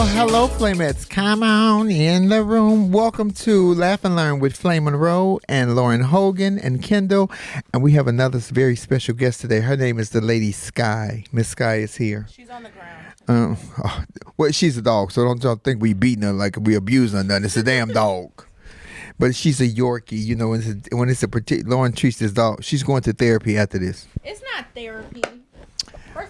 Hello, Flamettes. Come on in the room. Welcome to Laugh and Learn with Flame Monroe and Lauren Hogan and Kendall. And we have another very special guest today. Her name is the Lady Sky. Miss Sky is here. She's on the ground. Well, she's a dog, so don't think we beating her like we abusing her. Nothing. It's a damn dog. But she's a Yorkie. You know, when it's a particular, Lauren treats this dog. She's going to therapy after this. It's not therapy.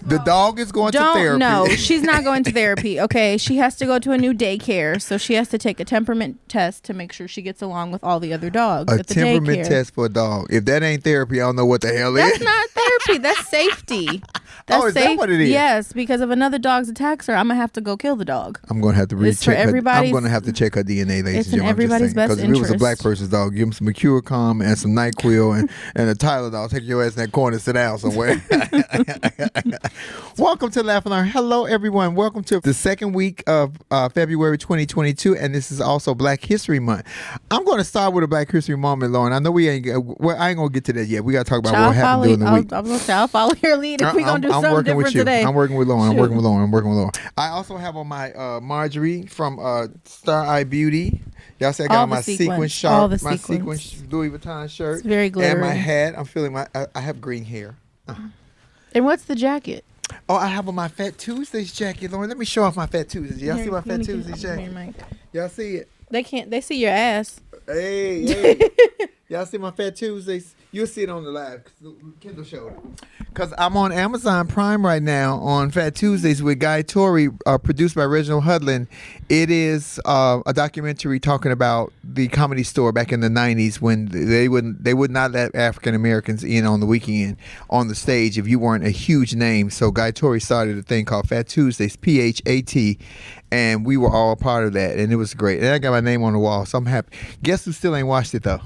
The dog is going to therapy. No, she's not going to therapy. Okay, she has to go to a new daycare, so she has to take a temperament test to make sure she gets along with all the other dogs at the temperament daycare. Test for a dog. If that ain't therapy, I don't know what the hell it is. That's not therapy. That's safety. That's is that what it is? Yes, because if another dog attacks her, I'm gonna have to go kill the dog. I'm gonna have to recheck her. I'm gonna have to check her DNA, ladies and gentlemen. It's in everybody's best interest. Because if it was a black person's dog, give him some Mercurochrome and some NyQuil and a Tylenol. Take your ass in that corner and sit down somewhere. Welcome to Laugh and Learn. Hello, everyone. Welcome to the second week of February 2022, and this is also Black History Month. I'm going to start with a Black History moment, Lauren. I know I ain't going to get to that yet. We got to talk about what happened during the week. I'm going to say, I'll follow your lead if we're going to do something different today. I'm working with Lauren. I also have on my Marjorie from Star Eye Beauty. Y'all see I got my sequin shirt, my sequin Louis Vuitton shirt. It's very glittery. And my hat. I'm feeling I have green hair. And what's the jacket? Oh, I have on my Fat Tuesdays jacket, Lauren. Let me show off my Fat Tuesdays. Y'all see my Fat Tuesdays jacket? Y'all see it? They see your ass. Hey. Y'all see my Fat Tuesdays? You'll see it on the live. Kendall showed it. Because I'm on Amazon Prime right now on Fat Tuesdays with Guy Torrey, produced by Reginald Hudlin. It is a documentary talking about the Comedy Store back in the 90s when they would not let African Americans in on the weekend on the stage if you weren't a huge name. So Guy Torrey started a thing called Fat Tuesdays, PHAT, and we were all a part of that, and it was great. And I got my name on the wall, so I'm happy. Guess who still ain't watched it, though?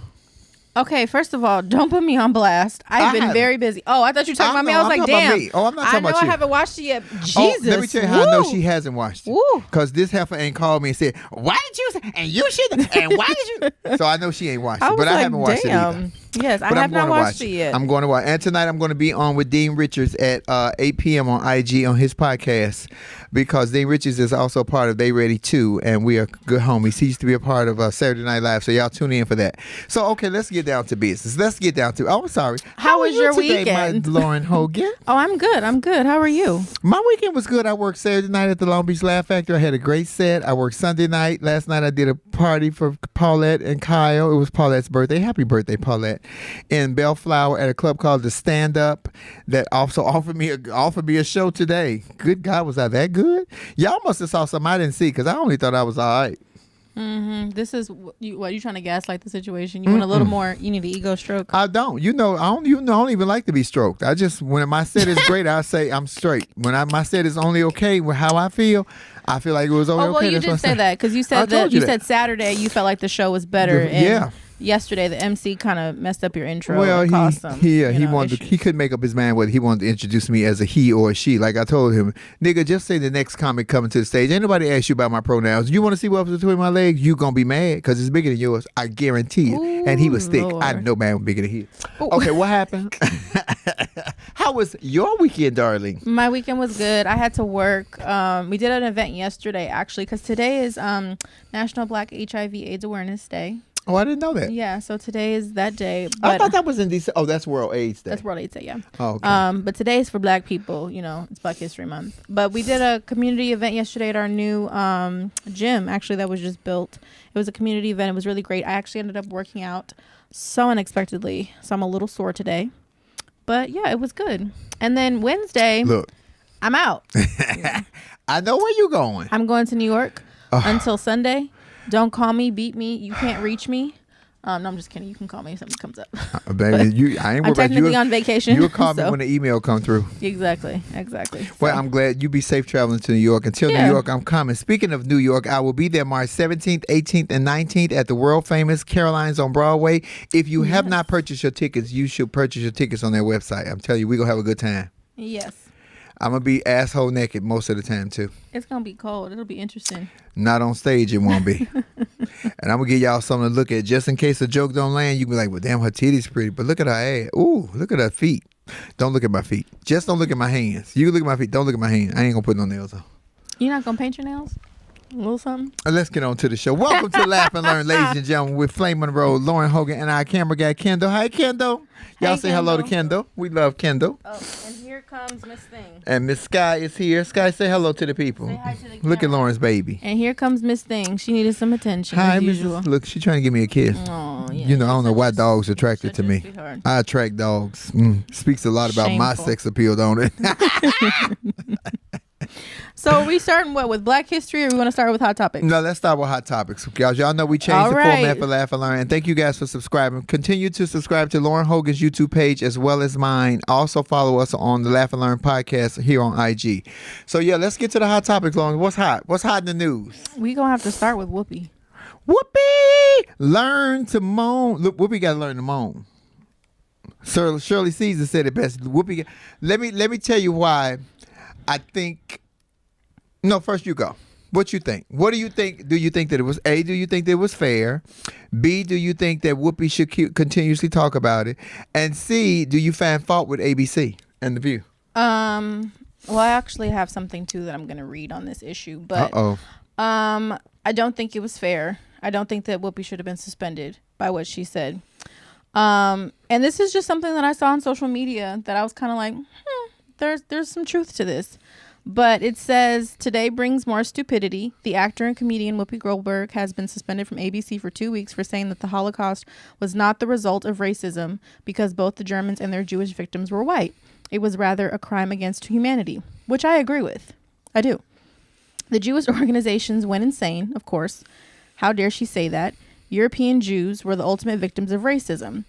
Okay, first of all, don't put me on blast. I've been very busy. Oh, I thought you were talking about me. I was like, damn. Oh, I'm not talking about you. I know I haven't watched it yet. Jesus. Oh, let me tell you how I know she hasn't watched it. Because this heifer ain't called me and said, why did you say, and you should, and why did you? So I know she ain't watched it, but I haven't watched it either. Yes, I have not watched it yet. I'm going to watch. And tonight I'm going to be on with Dean Richards at 8 p.m. on IG on his podcast, because Dean Richards is also part of They Ready Too, and we are good homies. He used to be a part of Saturday Night Live, so y'all tune in for that. So, okay, let's get down to business. Let's get down to, I'm sorry. How was your today, weekend? My Lauren Hogan? Oh, I'm good. How are you? My weekend was good. I worked Saturday night at the Long Beach Laugh Factory. I had a great set. I worked Sunday night. Last night I did a party for Paulette and Kyle. It was Paulette's birthday. Happy birthday, Paulette. In Bellflower at a club called The Stand Up that also offered me a show today. Good God, was I that good? Y'all must have saw something I didn't see, because I only thought I was all right. Mm-hmm. This is what you trying to gaslight the situation? You want a little more? You need an ego stroke. I don't. I don't even like to be stroked. I just, when my set is great, I say I'm straight. When my set is only okay with how I feel like it was only okay. Oh well, you did say that, because you said that you said Saturday you felt like the show was better. Yeah. Yesterday the MC kind of messed up your intro. Well, he couldn't make up his mind whether he wanted to introduce me as a he or a she. Like I told him, nigga, just say the next comic coming to the stage. Ain't nobody asked you about my pronouns. You want to see what was between my legs? You gonna be mad because it's bigger than yours. I guarantee it. Ooh, and he was thick. Lord. I know man was bigger than he. Ooh. Okay, what happened? How was your weekend, darling? My weekend was good. I had to work. We did an event yesterday, actually, because today is National Black HIV/AIDS Awareness Day. Oh, I didn't know that. Yeah, so today is that day. But I thought that was in December. Oh, that's World AIDS Day. That's World AIDS Day, yeah. Oh, okay. But today is for Black people. You know, it's Black History Month. But we did a community event yesterday at our new gym, actually, that was just built. It was a community event. It was really great. I actually ended up working out so unexpectedly, so I'm a little sore today. But, yeah, it was good. And then Wednesday, look, I'm out. Yeah. I know where you're going. I'm going to New York until Sunday. Don't call me, beat me. You can't reach me. No, I'm just kidding. You can call me if something comes up. Baby, I'm technically on vacation. You'll call me when the email comes through. Exactly. Well, I'm glad you be safe traveling to New York. Until New York, I'm coming. Speaking of New York, I will be there March 17th, 18th, and 19th at the world famous Caroline's on Broadway. If you have not purchased your tickets, you should purchase your tickets on their website. I'm telling you, we're going to have a good time. Yes. I'm going to be asshole naked most of the time, too. It's going to be cold. It'll be interesting. Not on stage, it won't be. And I'm going to give y'all something to look at. Just in case a joke don't land, you can be like, well, damn, her titty's pretty. But look at her ass. Ooh, look at her feet. Don't look at my feet. Just don't look at my hands. You can look at my feet. Don't look at my hands. I ain't going to put no nails on. You're not going to paint your nails? A little something. Let's get on to the show. Welcome to Laugh and Learn, ladies and gentlemen, with Flame Monroe, Lauren Hogan, and our camera guy, Kendall. Hi, Kendall. Y'all Hey, say hello to Kendall. We love Kendall. Oh, and here comes Miss Thing. And Miss Sky is here. Sky, say hello to the people. Say hi to the Look at camera. Lauren's baby. And here comes Miss Thing. She needed some attention. Hi, as Mrs. usual. Look, she's trying to give me a kiss. Oh, yeah. You know, I don't know why Such a- dogs are attracted to such a me. sweetheart. I attract dogs. Speaks a lot about my Shameful. sex appeal, don't it? So are we starting with Black History, or we want to start with Hot Topics? No, let's start with Hot Topics. Guys, y'all know we changed All the right. format for Laugh and Learn. And thank you guys for subscribing. Continue to subscribe to Lauren Hogan's YouTube page as well as mine. Also follow us on the Laugh and Learn podcast here on IG. So, yeah, let's get to the Hot Topics, Lauren. What's hot? What's hot in the news? We going to have to start with Whoopi. Whoopi! Learn to moan. Look, Whoopi got to learn to moan. Sir Shirley Caesar said it best. Whoopi, let me tell you why I think... No, first you go. What you think? What do you think? Do you think that it was A? Do you think that it was fair? B? Do you think that Whoopi should continuously talk about it? And C? Do you find fault with ABC and The View? Well, I actually have something too that I'm going to read on this issue, but I don't think it was fair. I don't think that Whoopi should have been suspended by what she said. And this is just something that I saw on social media that I was kind of like, there's some truth to this. But it says, today brings more stupidity. The actor and comedian Whoopi Goldberg has been suspended from ABC for 2 weeks for saying that the Holocaust was not the result of racism because both the Germans and their Jewish victims were white. It was rather a crime against humanity, which I agree with. I do. The Jewish organizations went insane, of course. How dare she say that? European Jews were the ultimate victims of racism.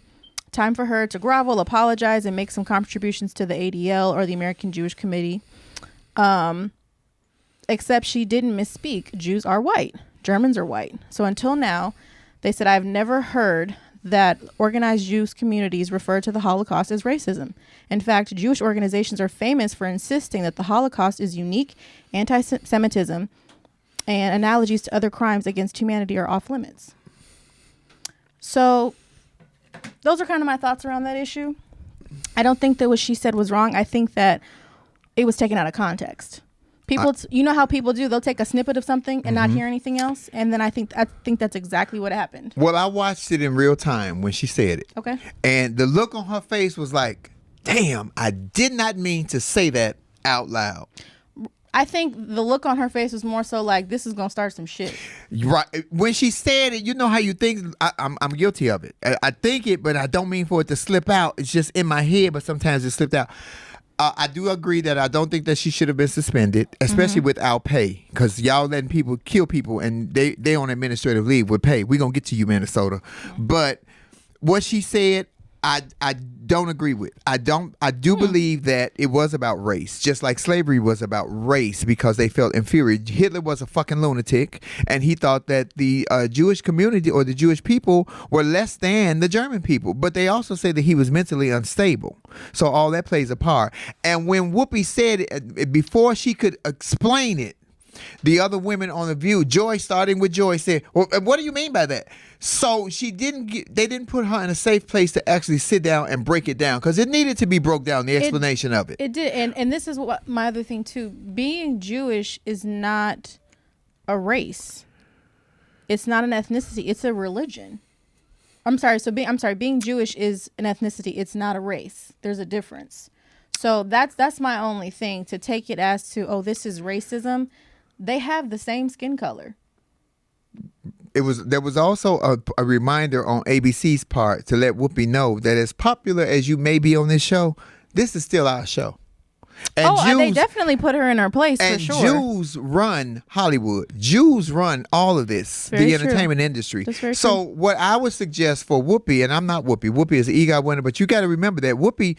Time for her to grovel, apologize, and make some contributions to the ADL or the American Jewish Committee. Except she didn't misspeak. Jews are white. Germans are white. So until now, they said, I've never heard that organized Jewish communities refer to the Holocaust as racism. In fact, Jewish organizations are famous for insisting that the Holocaust is unique. Anti-Semitism and analogies to other crimes against humanity are off limits. So those are kind of my thoughts around that issue. I don't think that what she said was wrong. I think that it was taken out of context. People, you know how people do? They'll take a snippet of something and not hear anything else. And then I think that's exactly what happened. Well, I watched it in real time when she said it. Okay. And the look on her face was like, damn, I did not mean to say that out loud. I think the look on her face was more so like, this is going to start some shit. Right. When she said it, you know how you think, I'm guilty of it. I think it, but I don't mean for it to slip out. It's just in my head, but sometimes it slipped out. I do agree that I don't think that she should have been suspended, especially without pay, because y'all letting people kill people and they on administrative leave with pay. We're going to get to you, Minnesota. But what she said, I don't agree with. I do believe that it was about race, just like slavery was about race, because they felt inferior. Hitler was a fucking lunatic, and he thought that the Jewish community or the Jewish people were less than the German people. But they also say that he was mentally unstable. So all that plays a part. And when Whoopi said it, before she could explain it, the other women on The View, Joy, starting with Joy, said, well, what do you mean by that? So they didn't put her in a safe place to actually sit down and break it down, because it needed to be broke down, the explanation of it. It did. And this is what my other thing too. Being Jewish is not a race. It's not an ethnicity. It's a religion. Being Jewish is an ethnicity. It's not a race. There's a difference. So that's my only thing, to take it as to, oh, this is racism. They have the same skin color. There was also a reminder on ABC's part to let Whoopi know that as popular as you may be on this show, this is still our show. And they definitely put her in her place, for sure. And Jews run Hollywood. Jews run all of this, the entertainment industry. So what I would suggest for Whoopi, and I'm not Whoopi. Whoopi is an EGOT winner, but you got to remember that Whoopi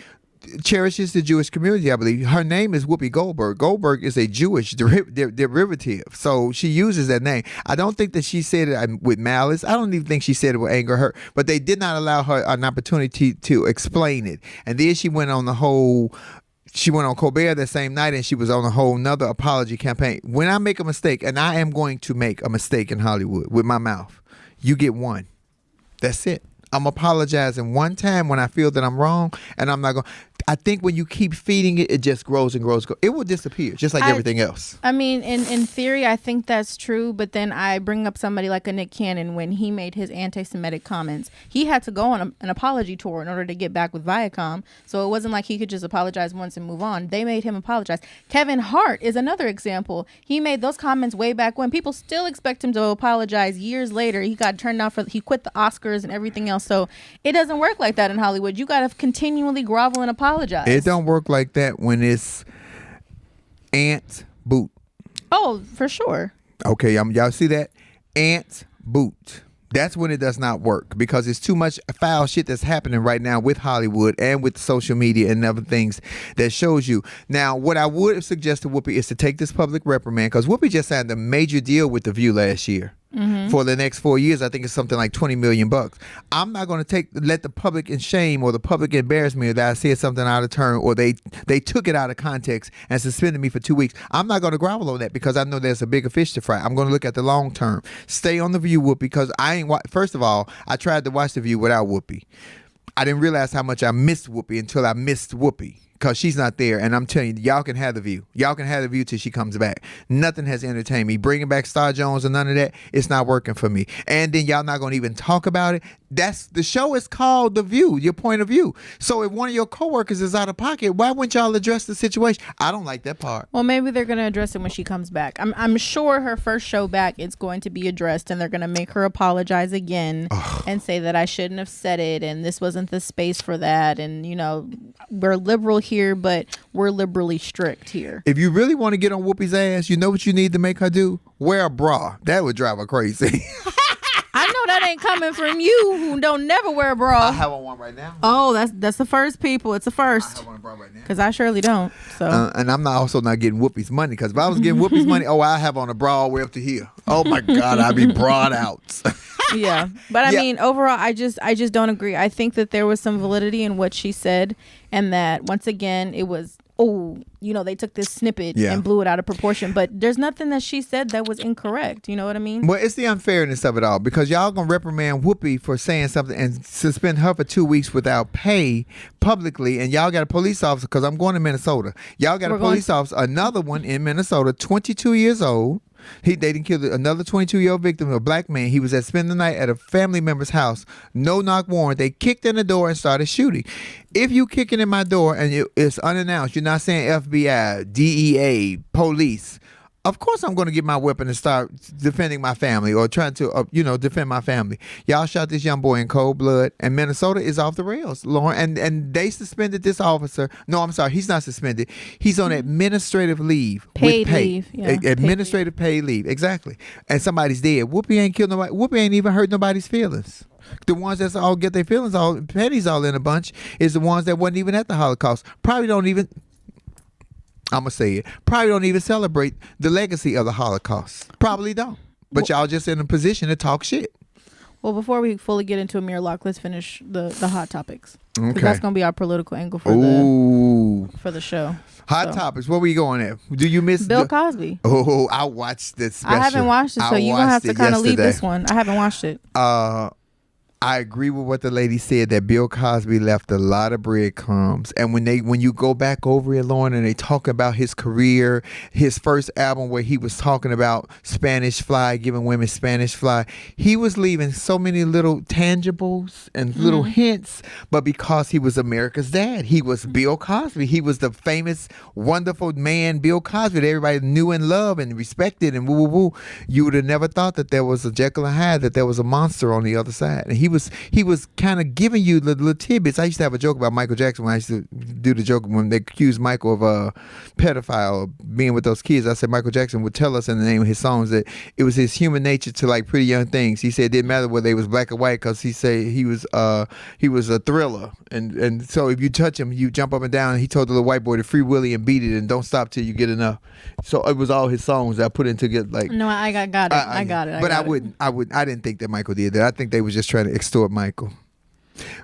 cherishes the Jewish community, I believe. Her name is Whoopi Goldberg. Goldberg is a Jewish derivative, so she uses that name. I don't think that she said it with malice. I don't even think she said it with anger her, but they did not allow her an opportunity to explain it. And then she went on Colbert that same night, and she was on a whole nother apology campaign. When I make a mistake, and I am going to make a mistake in Hollywood with my mouth, you get one. That's it. I'm apologizing one time when I feel that I'm wrong, and I'm not going. I think when you keep feeding it, it just grows and grows. It will disappear, just like everything else. I mean, in theory, I think that's true. But then I bring up somebody like a Nick Cannon when he made his anti-Semitic comments. He had to go on an apology tour in order to get back with Viacom. So it wasn't like he could just apologize once and move on. They made him apologize. Kevin Hart is another example. He made those comments way back when. People still expect him to apologize years later. He got turned down he quit the Oscars and everything else. So it doesn't work like that in Hollywood. You got to continually grovel and apologize. It don't work like that when it's Ant Boot. Oh, for sure. Okay, y'all see that? Ant Boot. That's when it does not work because it's too much foul shit that's happening right now with Hollywood and with social media and other things that shows you. Now, what I would suggest to Whoopi is to take this public reprimand because Whoopi just signed a major deal with The View last year. For the next 4 years. I think it's something like $20 million. I'm not going to let the public in shame or the public embarrass me that I said something out of turn or they took it out of context and suspended me for 2 weeks. I'm not going to grovel on that because I know there's a bigger fish to fry. I'm going to look at the long term. Stay on The View, Whoopi, because first of all, I tried to watch The View without Whoopi. I didn't realize how much I missed Whoopi until I missed Whoopi. Because she's not there, and I'm telling you, y'all can have The View. Y'all can have The View till she comes back. Nothing has entertained me. Bringing back Star Jones and none of that, it's not working for me. And then y'all not going to even talk about it. The show is called The View, your point of view. So if one of your coworkers is out of pocket, why wouldn't y'all address the situation? I don't like that part. Well, maybe they're going to address it when she comes back. I'm sure her first show back, it's going to be addressed, and they're going to make her apologize again and say that I shouldn't have said it, and this wasn't the space for that, and we're liberal here, but we're liberally strict here. If you really want to get on Whoopi's ass, you know what you need to make her do? Wear a bra. That would drive her crazy. I know that ain't coming from you, who don't never wear a bra. I have on one right now. Oh, that's the first, people. It's the first. I have on a bra right now. Because I surely don't. So. And I'm also not getting Whoopi's money. Because if I was getting Whoopi's money, I have on a bra all the way up to here. Oh my God, I'd be brawed out. Yeah, but I mean, overall, I just don't agree. I think that there was some validity in what she said, and that once again, it was they took this snippet and blew it out of proportion. But there's nothing that she said that was incorrect. You know what I mean? Well, it's the unfairness of it all because y'all gonna reprimand Whoopi for saying something and suspend her for 2 weeks without pay publicly, and y'all got a police officer because I'm going to Minnesota. Y'all got a police officer, another one in Minnesota, 22 years old. They didn't kill another 22-year-old victim, a black man. He was spending the night at a family member's house. No knock warrant. They kicked in the door and started shooting. If you kicking in my door and it's unannounced, you're not saying FBI, DEA, police. Of course I'm going to get my weapon and start defending my family or trying to, defend my family. Y'all shot this young boy in cold blood, and Minnesota is off the rails, Lauren. And they suspended this officer. No, I'm sorry. He's not suspended. He's on administrative leave. Paid leave. Yeah, administrative paid leave. Exactly. And somebody's dead. Whoopi ain't killed nobody. Whoopi ain't even hurt nobody's feelings. The ones that all get their feelings all, pennies all in a bunch, is the ones that wasn't even at the Holocaust. Probably don't even... I'm going to say it. Probably don't even celebrate the legacy of the Holocaust. Probably don't. But y'all just in a position to talk shit. Well, before we fully get into Amir Lock, let's finish the hot topics. Okay. That's going to be our political angle for the show. Hot topics. Where were you going at? Do you miss Bill Cosby? Oh, I watched this special. I haven't watched it, so you're going to have to kind of leave this one. I haven't watched it. I agree with what the lady said, that Bill Cosby left a lot of breadcrumbs. And when you go back over it, Lauren, and they talk about his career, his first album where he was talking about Spanish Fly, giving women Spanish Fly, he was leaving so many little tangibles and little hints. But because he was America's dad, he was Bill Cosby. He was the famous, wonderful man, Bill Cosby, that everybody knew and loved and respected and woo, woo, woo. You would have never thought that there was a Jekyll and Hyde, that there was a monster on the other side. And he was kind of giving you the little tidbits. I used to have a joke about Michael Jackson when I used to do the joke when they accused Michael of a pedophile or being with those kids. I said Michael Jackson would tell us in the name of his songs that it was his human nature to like pretty young things. He said it didn't matter whether they was black or white because he said he was a thriller. And so if you touch him, you jump up and down. And he told the little white boy to free Willy and beat it and don't stop till you get enough. So it was all his songs that I put into get like. No, I got it. I got it. But I didn't think that Michael did that. I think they was just trying to extort Michael.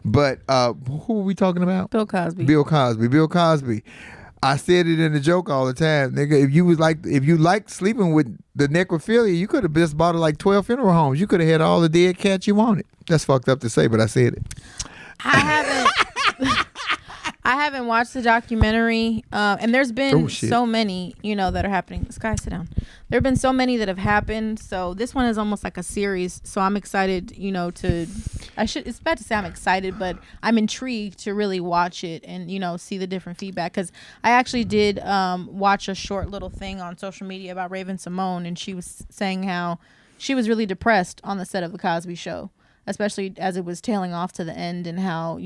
But who are we talking about? Bill Cosby. Bill Cosby. I said it in a joke all the time, nigga. If you like sleeping with the necrophilia, you could have just bought like 12 funeral homes. You could have had all the dead cats you wanted. That's fucked up to say, but I said it. I haven't watched the documentary, and there's been so many, that are happening. Sky, sit down. There have been so many that have happened. So this one is almost like a series. So I'm excited, it's bad to say I'm excited, but I'm intrigued to really watch it and, see the different feedback. Because I actually did watch a short little thing on social media about Raven Simone, and she was saying how she was really depressed on the set of The Cosby Show, especially as it was tailing off to the end, and how,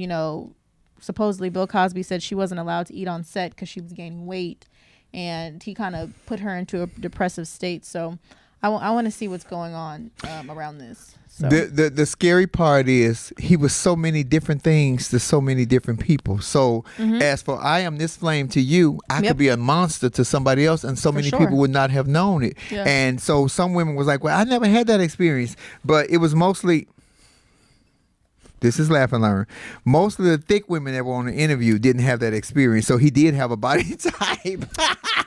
supposedly Bill Cosby said she wasn't allowed to eat on set because she was gaining weight, and he kind of put her into a depressive state. So I want to see what's going on around this. So. The scary part is he was so many different things to so many different people. So as for I am this flame to you, I could be a monster to somebody else, and so many people would not have known it. Yeah. And so some women was like, well, I never had that experience, but it was mostly... This is laugh and learn. Most of the thick women that were on the interview didn't have that experience, so he did have a body type.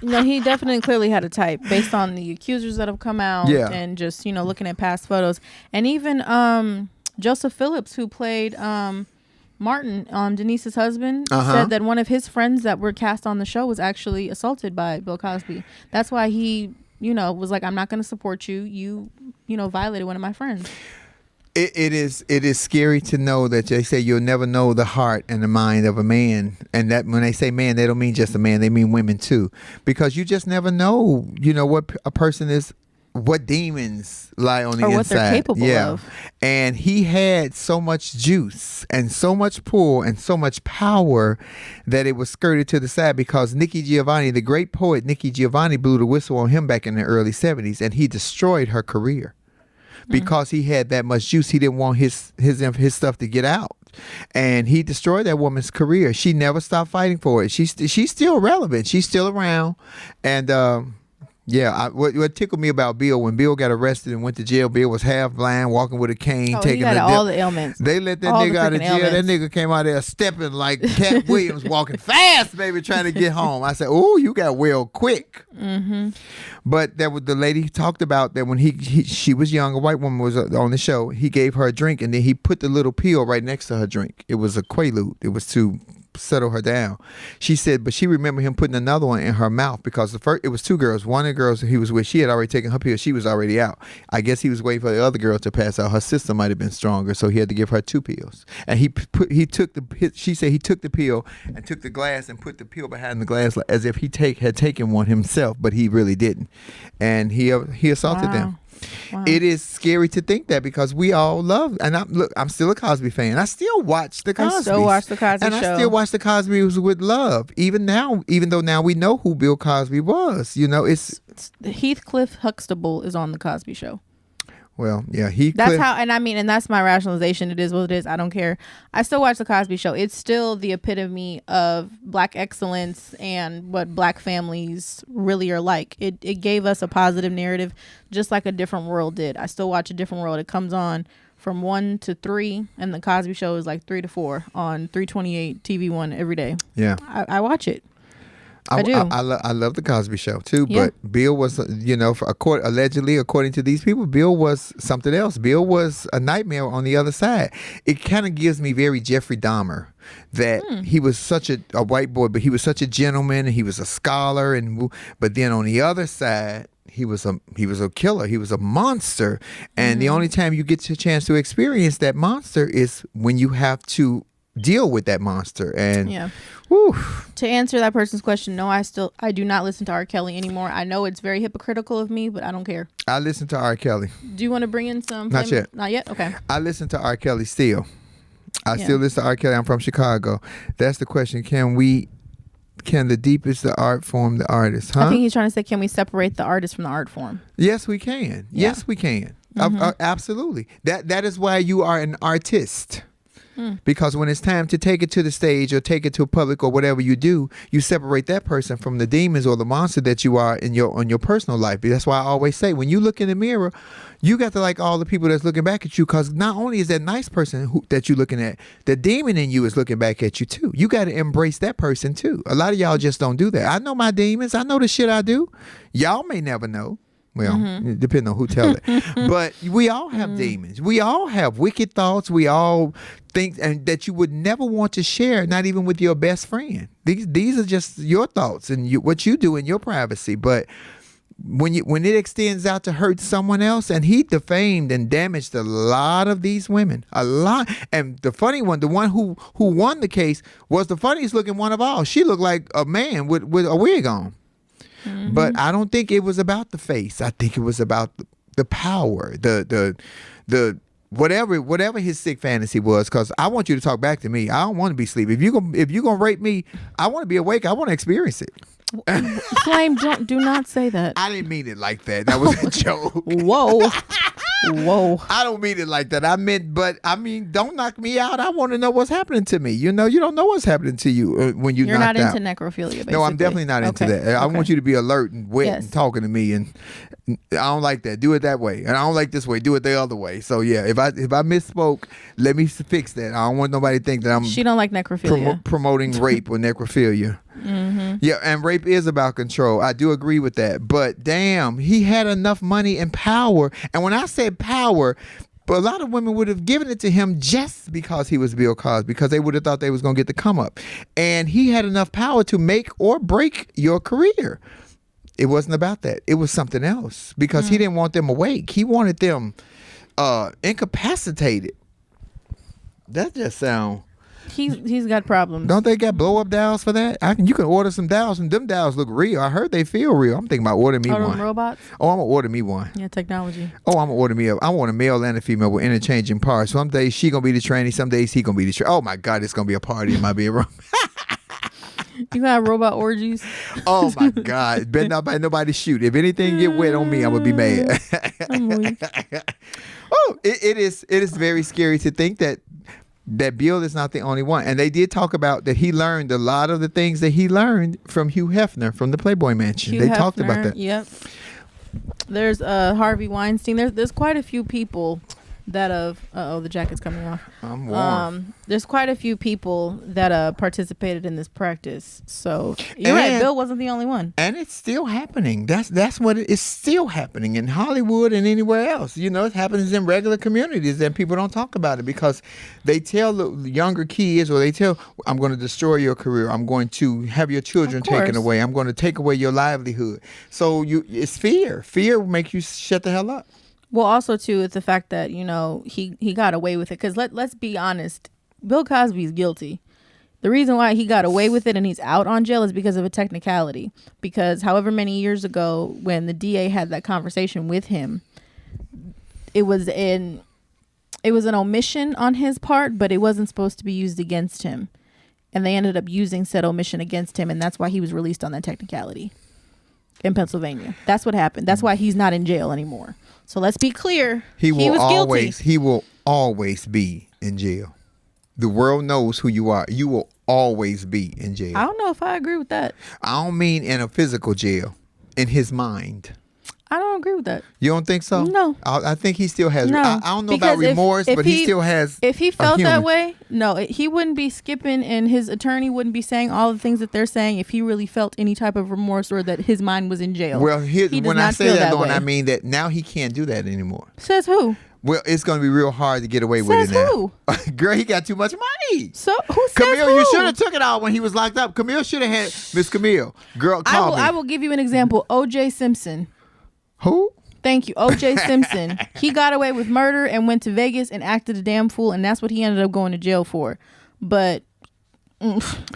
No, he definitely clearly had a type based on the accusers that have come out, and just looking at past photos, and even Joseph Phillips, who played Martin, Denise's husband, said that one of his friends that were cast on the show was actually assaulted by Bill Cosby. That's why he, was like, I'm not going to support you. You violated one of my friends. It is scary to know that they say you'll never know the heart and the mind of a man, and that when they say man, they don't mean just a man, they mean women too, because you just never know, what a person is, what demons lie on the inside, or what they're capable of. And he had so much juice and so much pull and so much power that it was skirted to the side, because Nikki Giovanni, the great poet Nikki Giovanni, blew the whistle on him back in the early 70s, and he destroyed her career. Because he had that much juice, he didn't want his stuff to get out, and he destroyed that woman's career. She never stopped fighting for it. She's still relevant. She's still around, and what tickled me about Bill, when Bill got arrested and went to jail, Bill was half blind, walking with a cane, taking all the ailments. They let that nigga out of jail. Ailments. That nigga came out there stepping like Cat Williams, walking fast, baby, trying to get home. I said, "Oh, you got well quick." But that was the lady talked about that when she was young, a white woman was on the show. He gave her a drink, and then he put the little pill right next to her drink. It was a Quaalude. It was to settle her down. She said, but she remembered him putting another one in her mouth, because it was two girls. One of the girls he was with, she had already taken her pill. She was already out. I guess he was waiting for the other girl to pass out. Her sister might have been stronger, so he had to give her 2 pills. And she said he took the pill and took the glass and put the pill behind the glass as if he had taken one himself, but he really didn't. And he assaulted them. Wow. It is scary to think that, because we all love, and I'm still a Cosby fan. I still watch the Cosby. I still watch the Cosby Show. And I still watch the Cosbys with love. Even though now we know who Bill Cosby was. It's Heathcliff Huxtable is on the Cosby Show. Well, yeah, and that's my rationalization. It is what it is. I don't care. I still watch the Cosby Show. It's still the epitome of Black excellence and what Black families really are like. It gave us a positive narrative, just like A Different World did. I still watch A Different World. It comes on from 1 to 3, and the Cosby Show is like 3 to 4 on 328 TV1 every day. Yeah, I watch it. I do. I love the Cosby Show too, but Bill was, allegedly, according to these people, Bill was something else. Bill was a nightmare on the other side. It kind of gives me very Jeffrey Dahmer, that he was such a white boy, but he was such a gentleman, and he was a scholar, but then on the other side, he was a killer. He was a monster, and the only time you get a chance to experience that monster is when you have to deal with that monster. And to answer that person's question, no, I do not listen to R. Kelly anymore. I know it's very hypocritical of me, but I don't care. I listen to R. Kelly. Do you want to bring in some? Not yet. Not yet? Okay. I listen to R. Kelly still. I still listen to R. Kelly. I'm from Chicago. That's the question. Can the deepest the art form the artist? Huh? I think he's trying to say, can we separate the artist from the art form? Yes, we can. Yeah. Yes, we can. Absolutely. That is why you are an artist. Because when it's time to take it to the stage or take it to public or whatever you do, you separate that person from the demons or the monster that you are in your personal life. That's why I always say, when you look in the mirror, you got to like all the people that's looking back at you, because not only is that nice person that you're looking at, the demon in you is looking back at you too. You got to embrace that person too. A lot of y'all just don't do that. I know my demons. I know the shit I do. Y'all may never know. Well, depending on who tell it. But we all have demons. We all have wicked thoughts. We all think and that you would never want to share, not even with your best friend. These are just your thoughts and what you do in your privacy. But when it extends out to hurt someone else, and he defamed and damaged a lot of these women, a lot. And the funny one, the one who won the case, was the funniest looking one of all. She looked like a man with a wig on. But I don't think it was about the face. I think it was about the power, the whatever his sick fantasy was. Because I want you to talk back to me. I don't want to be asleep. If you gonna rape me, I want to be awake. I want to experience it. Flame, do not say that. I didn't mean it like that. That was a joke. Whoa. I don't mean it like that. I mean, don't knock me out. I want to know what's happening to me. You don't know what's happening to you when you're not out. into necrophilia, basically. No, I'm definitely not into that. I want you to be alert and wet and talking to me, and I don't like that. Do it that way. And I don't like this way. Do it the other way. So yeah, if I misspoke, let me fix that. I don't want nobody to think that she don't like necrophilia. Promoting rape or necrophilia. Yeah, and rape is about control. I do agree with that. But damn, he had enough money and power. And when I said power, a lot of women would have given it to him just because he was Bill Cosby, because they would have thought they was going to get the come up. And he had enough power to make or break your career. It wasn't about that. It was something else, because he didn't want them awake. He wanted them incapacitated. That just sound... He's got problems. Don't they got blow up dolls for that? You can order some dolls, and them dolls look real. I heard they feel real. I'm thinking about ordering me one. Robots? Oh, I'm gonna order me one. Yeah, technology. Oh, I'm gonna order me I want a male and a female with interchanging parts. Some days she gonna be the tranny, some days he gonna be the tranny. Oh my God, it's gonna be a party in my bedroom. You got robot orgies? Oh my God, better not by nobody shoot. If anything get wet on me, I'm gonna be mad. Oh, it is very scary to think that Bill is not the only one. And they did talk about that he learned a lot of the things that he learned from Hugh Hefner from the Playboy Mansion. They talked about that. Yep. There's Harvey Weinstein. There's quite a few people that have... the jacket's coming off. I'm warm. There's quite a few people that participated in this practice. So you're right. Bill wasn't the only one. And it's still happening. That's what it is, still happening in Hollywood and anywhere else. It happens in regular communities, and people don't talk about it because they tell the younger kids, or they tell, I'm going to destroy your career. I'm going to have your children taken away. I'm going to take away your livelihood. So it's fear. Fear will make you shut the hell up. Well, also too, it's the fact that he got away with it. Because let's be honest, Bill Cosby's guilty. The reason why he got away with it and he's out on jail is because of a technicality. Because however many years ago, when the DA had that conversation with him, it was an omission on his part, but it wasn't supposed to be used against him. And they ended up using said omission against him, and that's why he was released on that technicality in Pennsylvania. That's what happened. That's why he's not in jail anymore. So let's be clear. He was guilty. He will always be in jail. The world knows who you are. You will always be in jail. I don't know if I agree with that. I don't mean in a physical jail. In his mind. I don't agree with that. You don't think so? No. I think he still has. No. I don't know about remorse, but he still has. If he felt that way, no, he wouldn't be skipping, and his attorney wouldn't be saying all the things that they're saying if he really felt any type of remorse or that his mind was in jail. Well, when I say that, Lauren, I mean that now he can't do that anymore. Says who? Well, it's going to be real hard to get away with it now. Who? Girl, he got too much money. So who says Camille, who? you should have took it out when he was locked up. Camille should have had Miss Camille. Girl, call me. I will give you an example. O.J. Simpson. Who? Thank you. O.J. Simpson. He got away with murder and went to Vegas and acted a damn fool, and that's what he ended up going to jail for. But,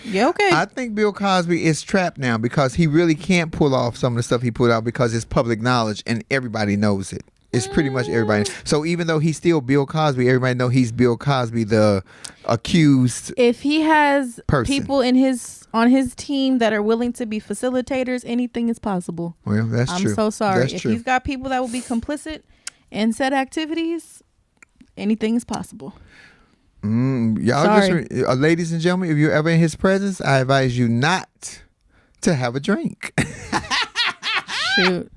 yeah, okay. I think Bill Cosby is trapped now because he really can't pull off some of the stuff he put out because it's public knowledge and everybody knows it. It's pretty much everybody. So even though he's still Bill Cosby, everybody know he's Bill Cosby, the accused. If he has person. People on his team that are willing to be facilitators, anything is possible. Well, that's true. I'm so sorry. That's if true. he's got people that will be complicit in said activities, anything is possible. Y'all Sorry. ladies and gentlemen, if you're ever in his presence, I advise you not to have a drink. Shoot.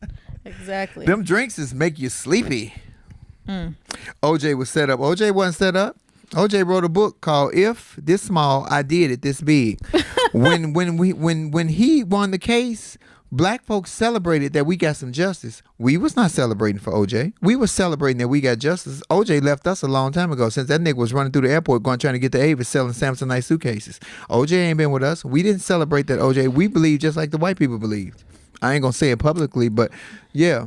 Exactly. Them drinks is make you sleepy. OJ was set up. OJ wasn't set up. OJ wrote a book called "If This Small, I Did It This Big." when he won the case, black folks celebrated that we got some justice. We was not celebrating for OJ. We was celebrating that we got justice. OJ left us a long time ago, since that nigga was running through the airport trying to get to Avis selling Samsonite suitcases. OJ ain't been with us. We didn't celebrate that OJ. We believe just like the white people believed. I ain't gonna say it publicly, but yeah.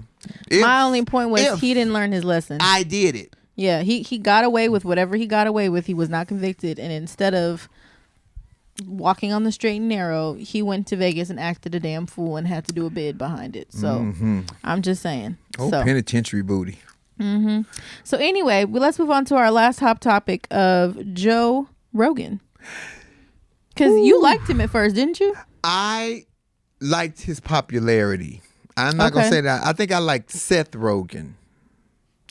My only point was he didn't learn his lesson. I did it. Yeah, he got away with whatever he got away with. He was not convicted, and instead of walking on the straight and narrow, he went to Vegas and acted a damn fool and had to do a bid behind it. So I'm just saying. Penitentiary booty. So anyway, let's move on to our last hot topic of Joe Rogan. Because you liked him at first, didn't you? I liked his popularity. I'm not gonna say that. I think I liked Seth Rogen.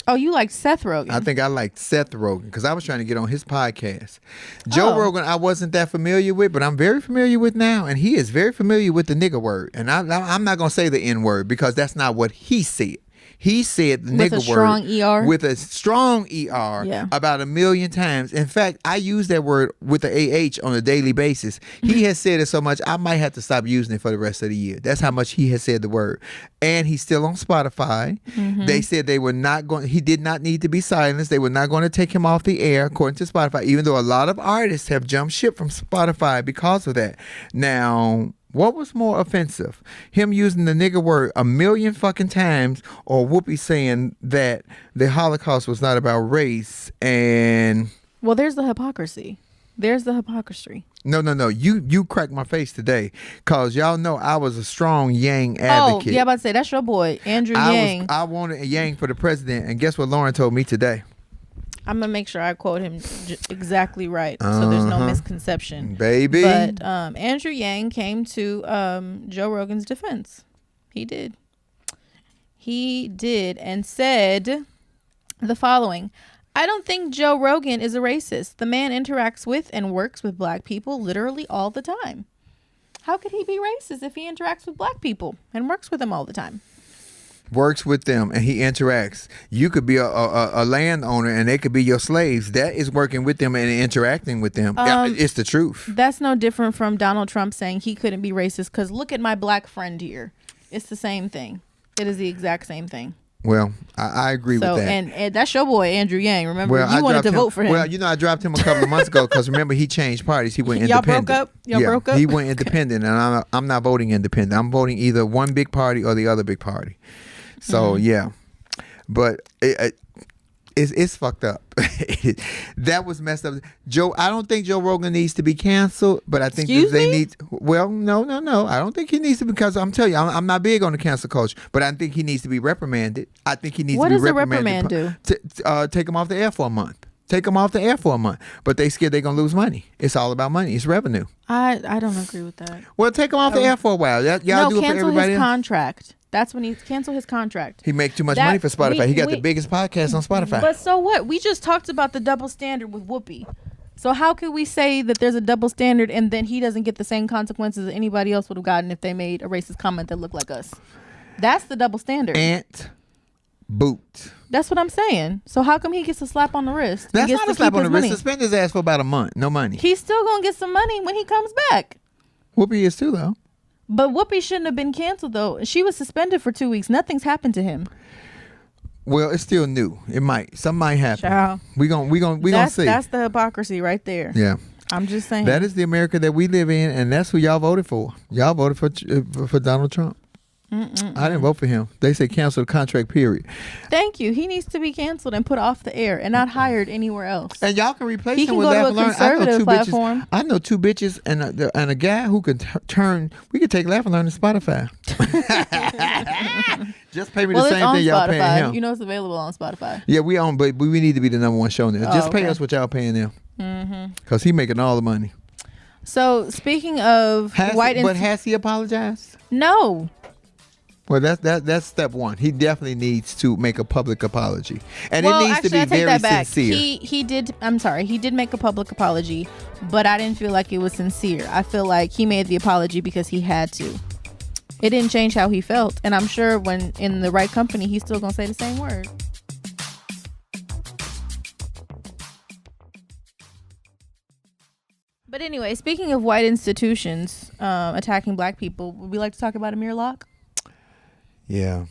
Oh, you like Seth Rogen? I think I liked Seth Rogen because I was trying to get on his podcast. Joe Rogan, I wasn't that familiar with, but I'm very familiar with now, and he is very familiar with the nigger word. And I'm not gonna say the N word because that's not what he said. He said the nigger word with a strong ER about 1 million times. In fact, I use that word with the AH on a daily basis. He has said it so much, I might have to stop using it for the rest of the year. That's how much he has said the word. And he's still on Spotify. They said they were not going, he did not need to be silenced. They were not going to take him off the air, according to Spotify, even though a lot of artists have jumped ship from Spotify because of that. Now, what was more offensive? Him using the nigger word 1 million fucking times, or Whoopi saying that the Holocaust was not about race and... Well, there's the hypocrisy. There's the hypocrisy. No. You cracked my face today because y'all know I was a strong Yang advocate. Oh, yeah, I'm about to say, that's your boy, Andrew Yang. I wanted a Yang for the president, and guess what Lauren told me today? I'm going to make sure I quote him exactly right so there's no misconception. Baby. But Andrew Yang came to Joe Rogan's defense. He did. He did and said the following. I don't think Joe Rogan is a racist. The man interacts with and works with black people literally all the time. How could he be racist if he interacts with black people and works with them all the time? Works with them and he interacts. You could be a landowner and they could be your slaves. That is working with them and interacting with them. It's the truth. That's no different from Donald Trump saying he couldn't be racist because look at my black friend here. It's the same thing. It is the exact same thing. Well, I agree with that. And that's your boy, Andrew Yang. Remember, you wanted to vote for him. Well, I dropped him a couple of months ago because remember, he changed parties. He went independent. Y'all broke up? He went independent, and I'm not voting independent. I'm voting either one big party or the other big party. So, yeah. But it's fucked up. That was messed up. I don't think Joe Rogan needs to be canceled, but I think they need. Well, no. I don't think he needs to because I'm telling you, I'm not big on the cancel culture, but I think he needs to be reprimanded. I think he needs to be reprimanded. What does a reprimand do? Take him off the air for a month. Take them off the air for a month, but they scared they're gonna lose money. It's all about money. It's revenue. I don't agree with that. Well, take them off the air for a while. Y'all do it for everybody. Cancel his contract. That's when he cancel his contract. He make too much money for Spotify. He got the biggest podcast on Spotify. But so what? We just talked about the double standard with Whoopi. So how could we say that there's a double standard and then he doesn't get the same consequences that anybody else would have gotten if they made a racist comment that looked like us? That's the double standard. Boot. That's what I'm saying. So how come he gets a slap on the wrist? That's not a slap on the wrist. Suspend his ass for about a month. No money. He's still gonna get some money when he comes back. Whoopi is too, though. But Whoopi shouldn't have been canceled, though. She was suspended for 2 weeks. Nothing's happened to him. Well, it's still new. It might. Something might happen. Child. We gonna see. That's the hypocrisy right there. Yeah. I'm just saying. That is the America that we live in, and that's who y'all voted for. Y'all voted for Donald Trump. I didn't vote for him. They say cancel the contract, period. Thank you. He needs to be canceled and put off the air and not hired anywhere else. And y'all can replace he him can with go Laugh to and a Learn. conservative platform. I know two bitches and a guy who can turn. We could take Laugh and Learn to Spotify. Just pay me the same thing y'all paying him. You know it's available on Spotify. Yeah, we own, but we need to be the number one show now. Just pay us what y'all paying them. Because he making all the money. So speaking of has he apologized? No. Well, that's step one. He definitely needs to make a public apology, and well, it needs actually, to I be take very that back. sincere. He did. I'm sorry. He did make a public apology, but I didn't feel like it was sincere. I feel like he made the apology because he had to. It didn't change how he felt, and I'm sure when in the right company, he's still gonna say the same word. But anyway, speaking of white institutions attacking black people, would we like to talk about Amir Lock? Yeah,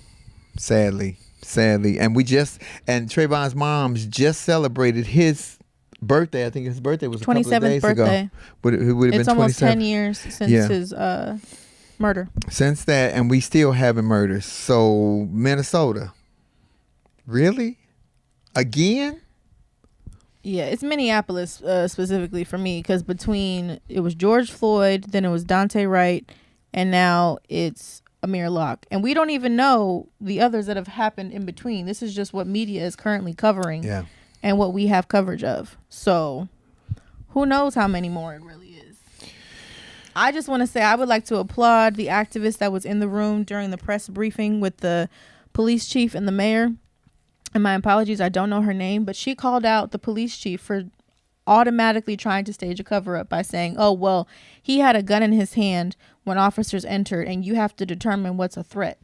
sadly, and Trayvon's mom's just celebrated his birthday. I think his birthday was a couple of 27th days birthday. ago. It would have It's been almost 27. 10 years since his murder. Since that, and we still having murders. So Minnesota, really, again? Yeah, it's Minneapolis specifically for me because between it was George Floyd, then it was Dante Wright, and now it's Amir Lock. And we don't even know the others that have happened in between. This is just what media is currently covering and what we have coverage of. So who knows how many more it really is. I just want to say I would like to applaud the activist that was in the room during the press briefing with the police chief and the mayor. And my apologies, I don't know her name, but she called out the police chief for automatically trying to stage a cover-up by saying, oh, well, he had a gun in his hand when officers entered, and you have to determine what's a threat.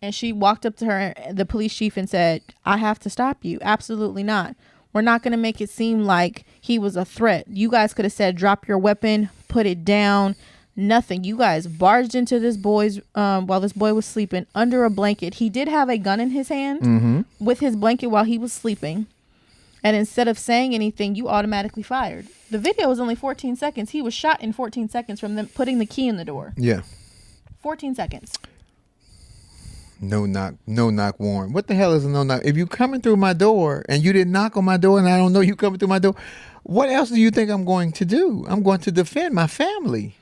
And she walked up to her, the police chief, and said, I have to stop you. Absolutely not. We're not going to make it seem like he was a threat. You guys could have said, drop your weapon, put it down. Nothing. You guys barged into this boy's while this boy was sleeping under a blanket. He did have a gun in his hand with his blanket while he was sleeping. And instead of saying anything, you automatically fired. The video was only 14 seconds. He was shot in 14 seconds from them putting the key in the door. Yeah. 14 seconds. No knock warrant. What the hell is a no knock? If you coming through my door and you didn't knock on my door and I don't know you coming through my door, what else do you think I'm going to do? I'm going to defend my family.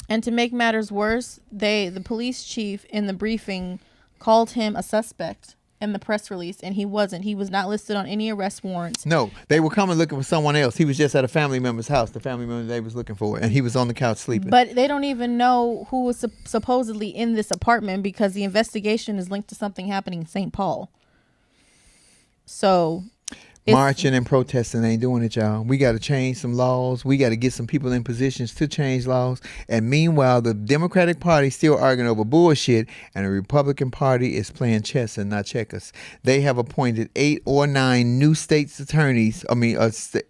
And to make matters worse, the police chief in the briefing called him a suspect in the press release, and he wasn't. He was not listed on any arrest warrants. No, they were coming looking for someone else. He was just at a family member's house, the family member they was looking for, and he was on the couch sleeping. But they don't even know who was supposedly in this apartment because the investigation is linked to something happening in St. Paul. So marching and protesting ain't doing it, y'all. We got to change some laws. We got to get some people in positions to change laws. And meanwhile, the Democratic Party still arguing over bullshit, and the Republican Party is playing chess and not checkers. They have appointed 8 or 9 new states attorneys.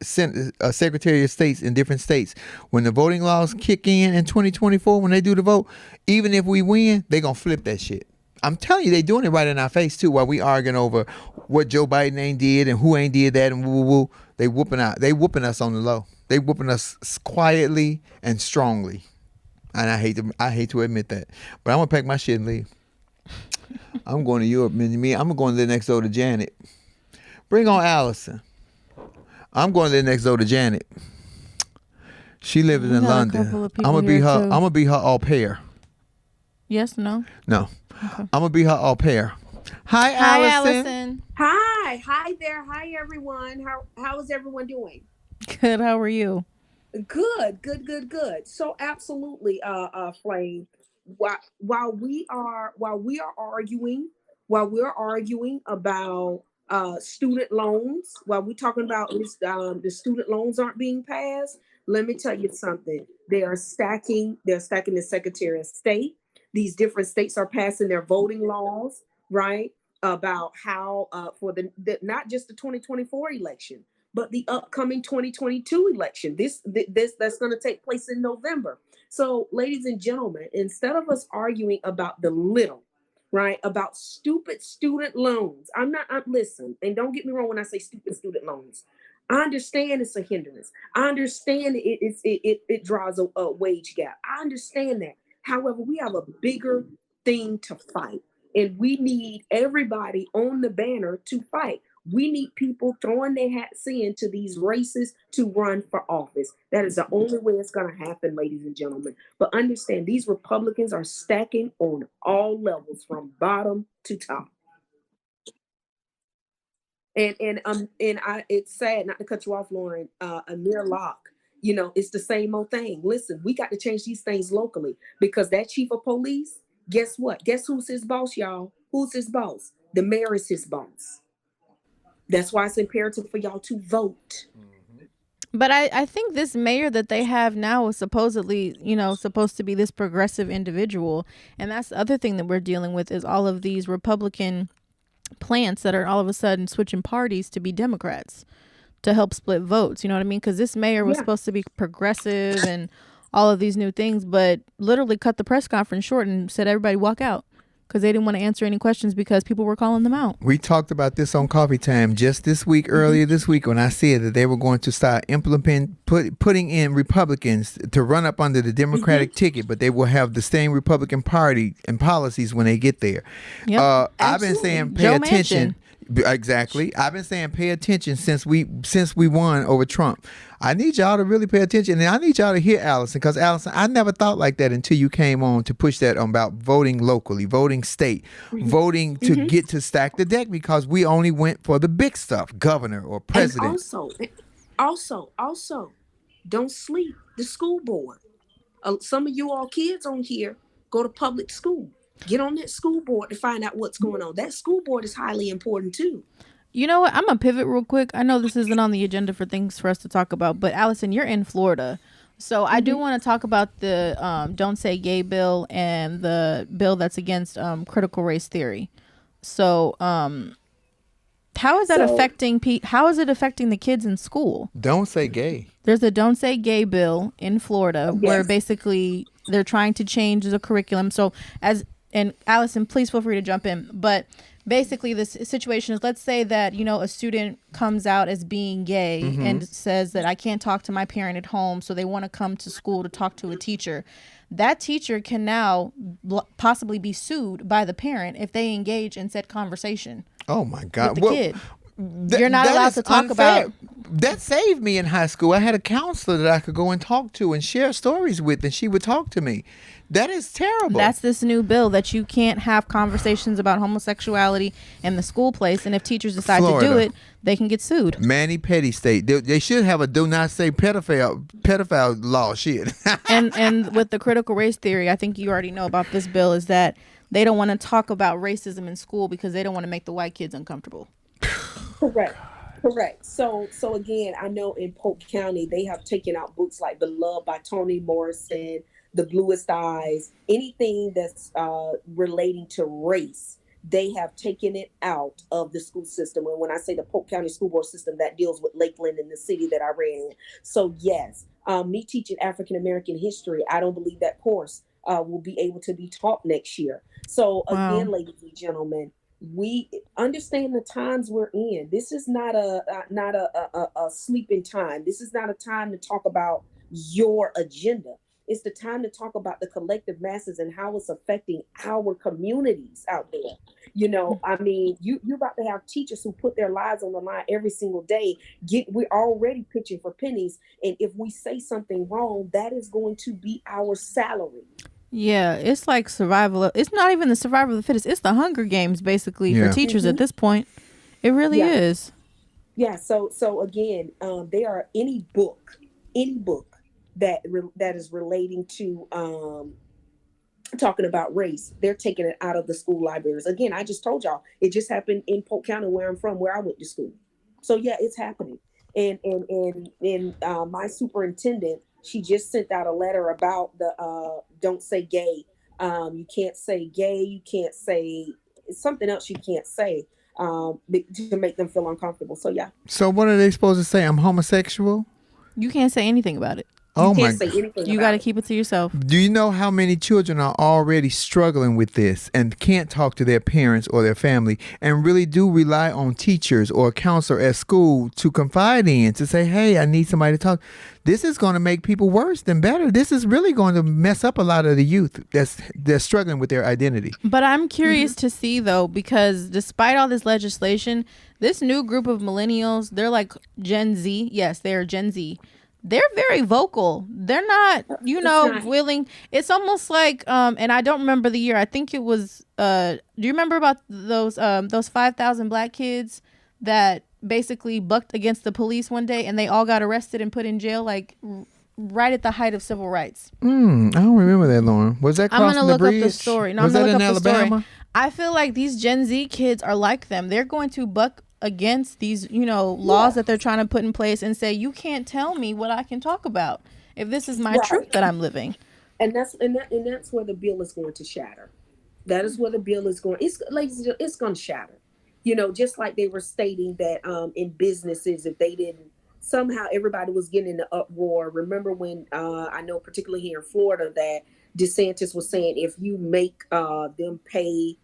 Secretary of States in different states. When the voting laws kick in 2024, when they do the vote, even if we win, they gonna flip that shit. I'm telling you, they doing it right in our face too. While we arguing over what Joe Biden ain't did and who ain't did that and woo woo woo, they whooping us on the low. They whooping us quietly and strongly. And I hate to admit that, but I'm gonna pack my shit and leave. I'm going to Europe. I'm going to live next door to Janet. Bring on Allison. I'm going to live next door to Janet. She lives in London. I'm gonna be her au pair. Yes, no. No. Okay. I'm gonna be her au pair. Hi, Allison. Hi there. Hi, everyone. How is everyone doing? Good. How are you? Good. So absolutely, Flame. While we are arguing about student loans, while we're talking about the student loans aren't being passed, let me tell you something. They're stacking the Secretary of State. These different states are passing their voting laws, right? About how for the not just the 2024 election, but the upcoming 2022 election. This that's going to take place in November. So, ladies and gentlemen, instead of us arguing about the little, right, about stupid student loans, listen, and don't get me wrong when I say stupid student loans. I understand it's a hindrance. I understand it draws a wage gap. I understand that. However, we have a bigger thing to fight, and we need everybody on the banner to fight. We need people throwing their hats into these races to run for office. That is the only way it's going to happen, ladies and gentlemen. But understand, these Republicans are stacking on all levels, from bottom to top. And it's sad not to cut you off, Lauren. Amir Lock. It's the same old thing. Listen, we got to change these things locally, because that chief of police, Guess what? Guess who's his boss, y'all? Who's his boss? The mayor is his boss. That's why it's imperative for y'all to vote. But I think this mayor that they have now is supposedly, supposed to be this progressive individual. And that's the other thing that we're dealing with is all of these Republican plants that are all of a sudden switching parties to be Democrats to help split votes. You know what I mean? Because this mayor was supposed to be progressive and all of these new things, but literally cut the press conference short and said everybody walk out. Because they didn't want to answer any questions because people were calling them out. We talked about this on Coffee Time just this week, earlier this week, when I said that they were going to start putting in Republicans to run up under the Democratic ticket, but they will have the same Republican Party and policies when they get there. Yep. I've been saying pay Joe attention. Manchin. Exactly. I've been saying pay attention since we won over Trump. I need y'all to really pay attention, and I need y'all to hear Allison, because Allison, I never thought like that until you came on to push that on about voting locally, voting state, voting to get to stack the deck, because we only went for the big stuff, governor or president. And also, don't sleep the school board. Some of you all kids on here go to public school. Get on that school board to find out what's going on. That school board is highly important too. You know what? I'm going to pivot real quick. I know this isn't on the agenda for things for us to talk about, but Allison, you're in Florida. So I do want to talk about the Don't Say Gay bill and the bill that's against critical race theory. So how is that affecting how is it affecting the kids in school? Don't say gay. There's a Don't Say Gay bill in Florida where basically they're trying to change the curriculum. So and Allison, please feel free to jump in. But basically, this situation is, let's say that, a student comes out as being gay and says that I can't talk to my parent at home, so they want to come to school to talk to a teacher. That teacher can now possibly be sued by the parent if they engage in said conversation. Oh, my God. With the kid. You're not allowed to talk about. That saved me in high school. I had a counselor that I could go and talk to and share stories with, and she would talk to me. That is terrible. That's this new bill that you can't have conversations about homosexuality in the school place, and if teachers decide to do it, they can get sued. Mani-pedi state. They should have a do not say pedophile law. Shit. and with the critical race theory, I think you already know about this bill, is that they don't want to talk about racism in school because they don't want to make the white kids uncomfortable. Correct. So again, I know in Polk County, they have taken out books like Beloved by Toni Morrison, The Bluest Eyes, anything that's relating to race. They have taken it out of the school system. And when I say the Polk County school board system, that deals with Lakeland and the city that I ran in. So yes, me teaching African-American history, I don't believe that course will be able to be taught next year. So again, ladies and gentlemen, we understand the times we're in. This is not a sleeping time. This is not a time to talk about your agenda. It's the time to talk about the collective masses and how it's affecting our communities out there. I mean, you're about to have teachers who put their lives on the line every single day. We're already pitching for pennies. And if we say something wrong, that is going to be our salary. Yeah, it's like survival. It's not even the survival of the fittest. It's the Hunger Games, basically, for teachers at this point. It really is. Yeah. So again, there are any book that is relating to talking about race, they're taking it out of the school libraries. Again, I just told y'all it just happened in Polk County, where I'm from, where I went to school. So yeah, it's happening. And my superintendent, she just sent out a letter about the don't say gay. You can't say gay. You can't say something else. You can't say to make them feel uncomfortable. So yeah. So what are they supposed to say? I'm homosexual? You can't say anything about it. Oh you my! Can't say anything. You got to keep it to yourself. Do you know how many children are already struggling with this and can't talk to their parents or their family, and really do rely on teachers or a counselor at school to confide in, to say, "Hey, I need somebody to talk." This is going to make people worse than better. This is really going to mess up a lot of the youth that's struggling with their identity. But I'm curious to see, though, because despite all this legislation, this new group of millennials, they're like Gen Z. Yes, they're Gen Z. They're very vocal. They're not, willing. It's almost like, and I don't remember the year. I think it was, do you remember about those 5,000 black kids that basically bucked against the police one day and they all got arrested and put in jail like right at the height of civil rights. I don't remember that, Lauren. Was that crossing I'm gonna look the bridge? up the story. No, was I'm that gonna in look up the Alabama? story. I feel like these Gen Z kids are like them. They're going to buck against these, laws that they're trying to put in place and say, you can't tell me what I can talk about if this is my truth that I'm living. And that's where the bill is going to shatter. That is where the bill is going. It's going to shatter. Just like they were stating that in businesses, if they didn't, somehow everybody was getting in the uproar. Remember when I know particularly here in Florida that DeSantis was saying if you make them pay,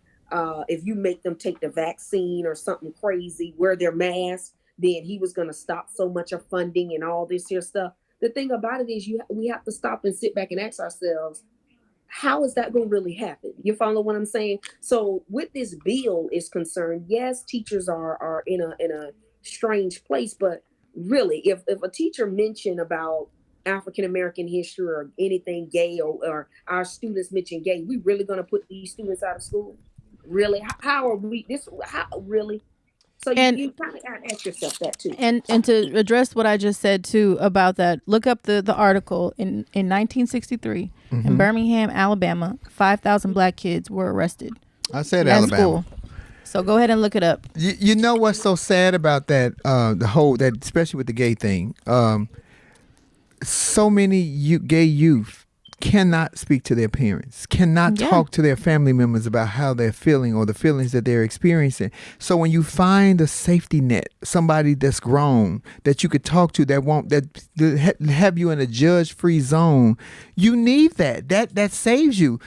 if you make them take the vaccine or something crazy, wear their mask, then he was going to stop so much of funding and all this here stuff. The thing about it is we have to stop and sit back and ask ourselves, how is that going to really happen? You follow what I'm saying? So with this bill is concerned, yes, teachers are in a strange place, but really, if a teacher mentioned about African-American history or anything gay or our students mention gay, we really going to put these students out of school? Really? How are we? How really? So you kind of got to ask yourself that too. And to address what I just said too about that, look up the article in 1963 in Birmingham, Alabama. 5,000 black kids were arrested. I said Alabama. School. So go ahead and look it up. You know what's so sad about that? That especially with the gay thing. So many gay youth cannot speak to their parents, cannot talk to their family members about how they're feeling or the feelings that they're experiencing. So when you find a safety net, somebody that's grown that you could talk to that have you in a judge-free zone, you need that. That saves you.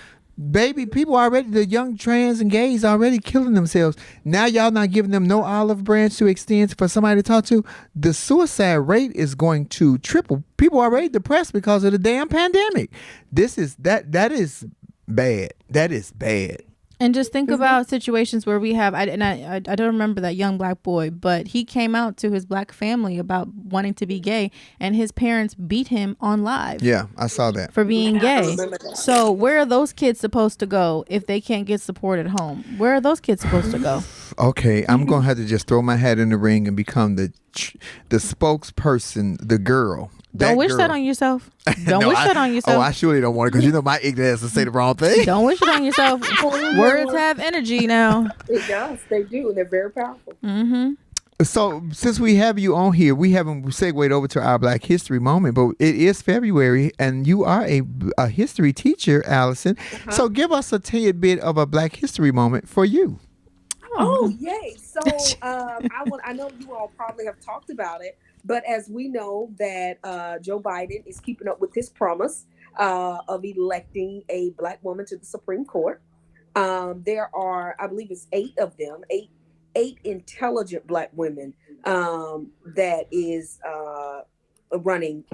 Baby, people already, the young trans and gays already killing themselves. Now y'all not giving them no olive branch to extend for somebody to talk to. The suicide rate is going to triple. People are already depressed because of the damn pandemic. That is bad. That is bad. And just think about situations where we have, I don't remember that young black boy, but he came out to his black family about wanting to be gay, and his parents beat him on live. Yeah, I saw that. For being gay. So where are those kids supposed to go if they can't get support at home? Where are those kids supposed to go? Okay, I'm going to have to just throw my hat in the ring and become the spokesperson, the girl. Don't wish that on yourself. Don't wish that on yourself. Oh, I surely don't want it because my ignorance to say the wrong thing. Don't wish it on yourself. Words have energy now. It does. They do. They're very powerful. Mm-hmm. So since we have you on here, we haven't segued over to our Black History moment, but it is February and you are a history teacher, Allison. So give us a tidbit of a Black History moment for you. Oh, yay. So I know you all probably have talked about it. But as we know that Joe Biden is keeping up with his promise of electing a black woman to the Supreme Court. There are, I believe it's 8 of them, eight intelligent black women that is running,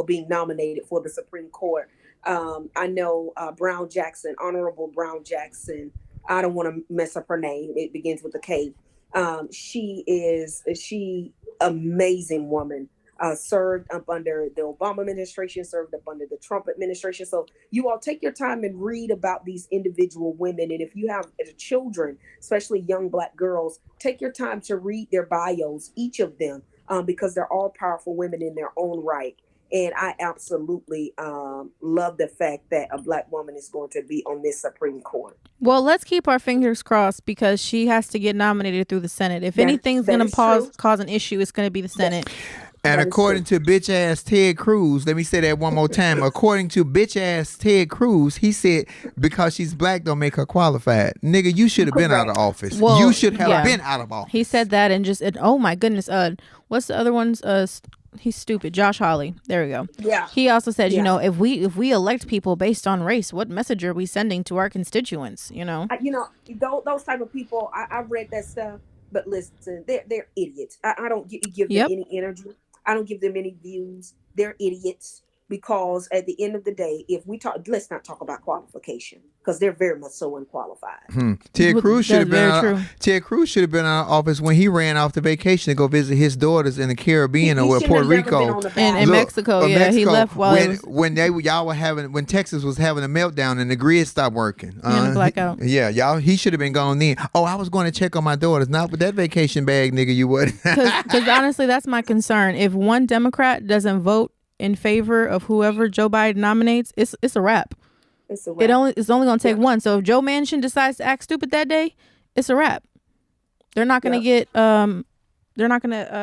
being nominated for the Supreme Court. I know Brown Jackson, Honorable Brown Jackson. I don't want to mess up her name. It begins with a K. She amazing woman, served up under the Obama administration, served up under the Trump administration. So you all take your time and read about these individual women. And if you have children, especially young black girls, take your time to read their bios, each of them, because they're all powerful women in their own right. And I absolutely love the fact that a black woman is going to be on this Supreme Court. Well, let's keep our fingers crossed because she has to get nominated through the Senate. If anything's going to cause an issue, it's going to be the Senate. And according to bitch ass Ted Cruz, let me say that one more time. According to bitch ass Ted Cruz, he said because she's black don't make her qualified. Nigga, you should have been out of office. Well, you should have been out of office. He said that and oh my goodness. What's the other one's? He's stupid. Josh Hawley. There we go. Yeah. He also said, if we elect people based on race, what message are we sending to our constituents? Those type of people. I read that stuff, but listen, they're idiots. I don't give them any energy. I don't give them any views. They're idiots because at the end of the day, if we talk, let's not talk about qualification because they're very much so unqualified. Ted Cruz should have been. Ted Cruz should have been out of office when he ran off to vacation to go visit his daughters in the Caribbean or Puerto Rico and Mexico. He left when y'all were when Texas was having a meltdown and the grid stopped working. Blackout. He should have been gone then. Oh, I was going to check on my daughters. Not with that vacation bag, nigga. You would. Because honestly, that's my concern. If one Democrat doesn't vote in favor of whoever Joe Biden nominates, it's a wrap. It's a wrap. It's only going to take one. So if Joe Manchin decides to act stupid that day, it's a wrap. They're not going to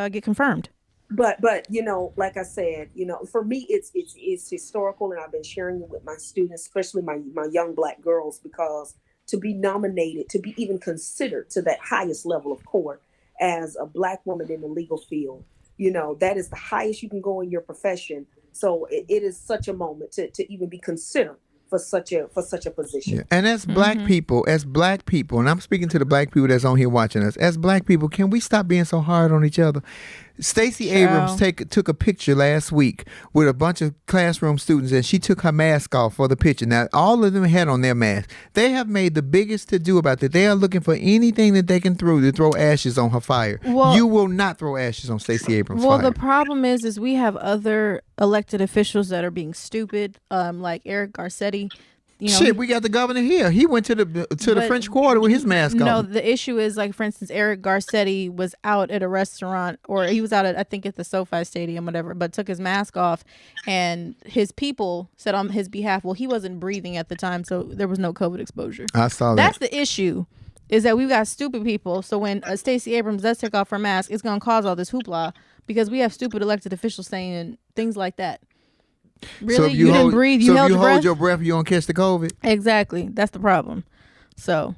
get confirmed. But like I said, for me, it's historical, and I've been sharing it with my students, especially my young Black girls, because to be nominated, to be even considered to that highest level of court as a Black woman in the legal field, that is the highest you can go in your profession. So it is such a moment to even be considered for such a position. Yeah. And as Black people, and I'm speaking to the Black people that's on here watching us, as Black people, can we stop being so hard on each other? Stacey Abrams took a picture last week with a bunch of classroom students, and she took her mask off for the picture. Now, all of them had on their masks. They have made the biggest to-do about that. They are looking for anything that they can throw ashes on her fire. Well, you will not throw ashes on Stacey Abrams' fire. Well, the problem is we have other elected officials that are being stupid, like Eric Garcetti. Shit, we got the governor here. He went to the French Quarter with his mask on. No, the issue is, like, for instance, Eric Garcetti was out at a restaurant, or he was out at, I think, at the SoFi Stadium, whatever, but took his mask off, and his people said on his behalf, well, he wasn't breathing at the time, so there was no COVID exposure. I saw that. That's the issue, is that we've got stupid people, so when Stacey Abrams does take off her mask, it's going to cause all this hoopla, because we have stupid elected officials saying things like that. Really? So you didn't breathe? So held if you your hold breath? your breath, you don't catch the COVID? Exactly. That's the problem. So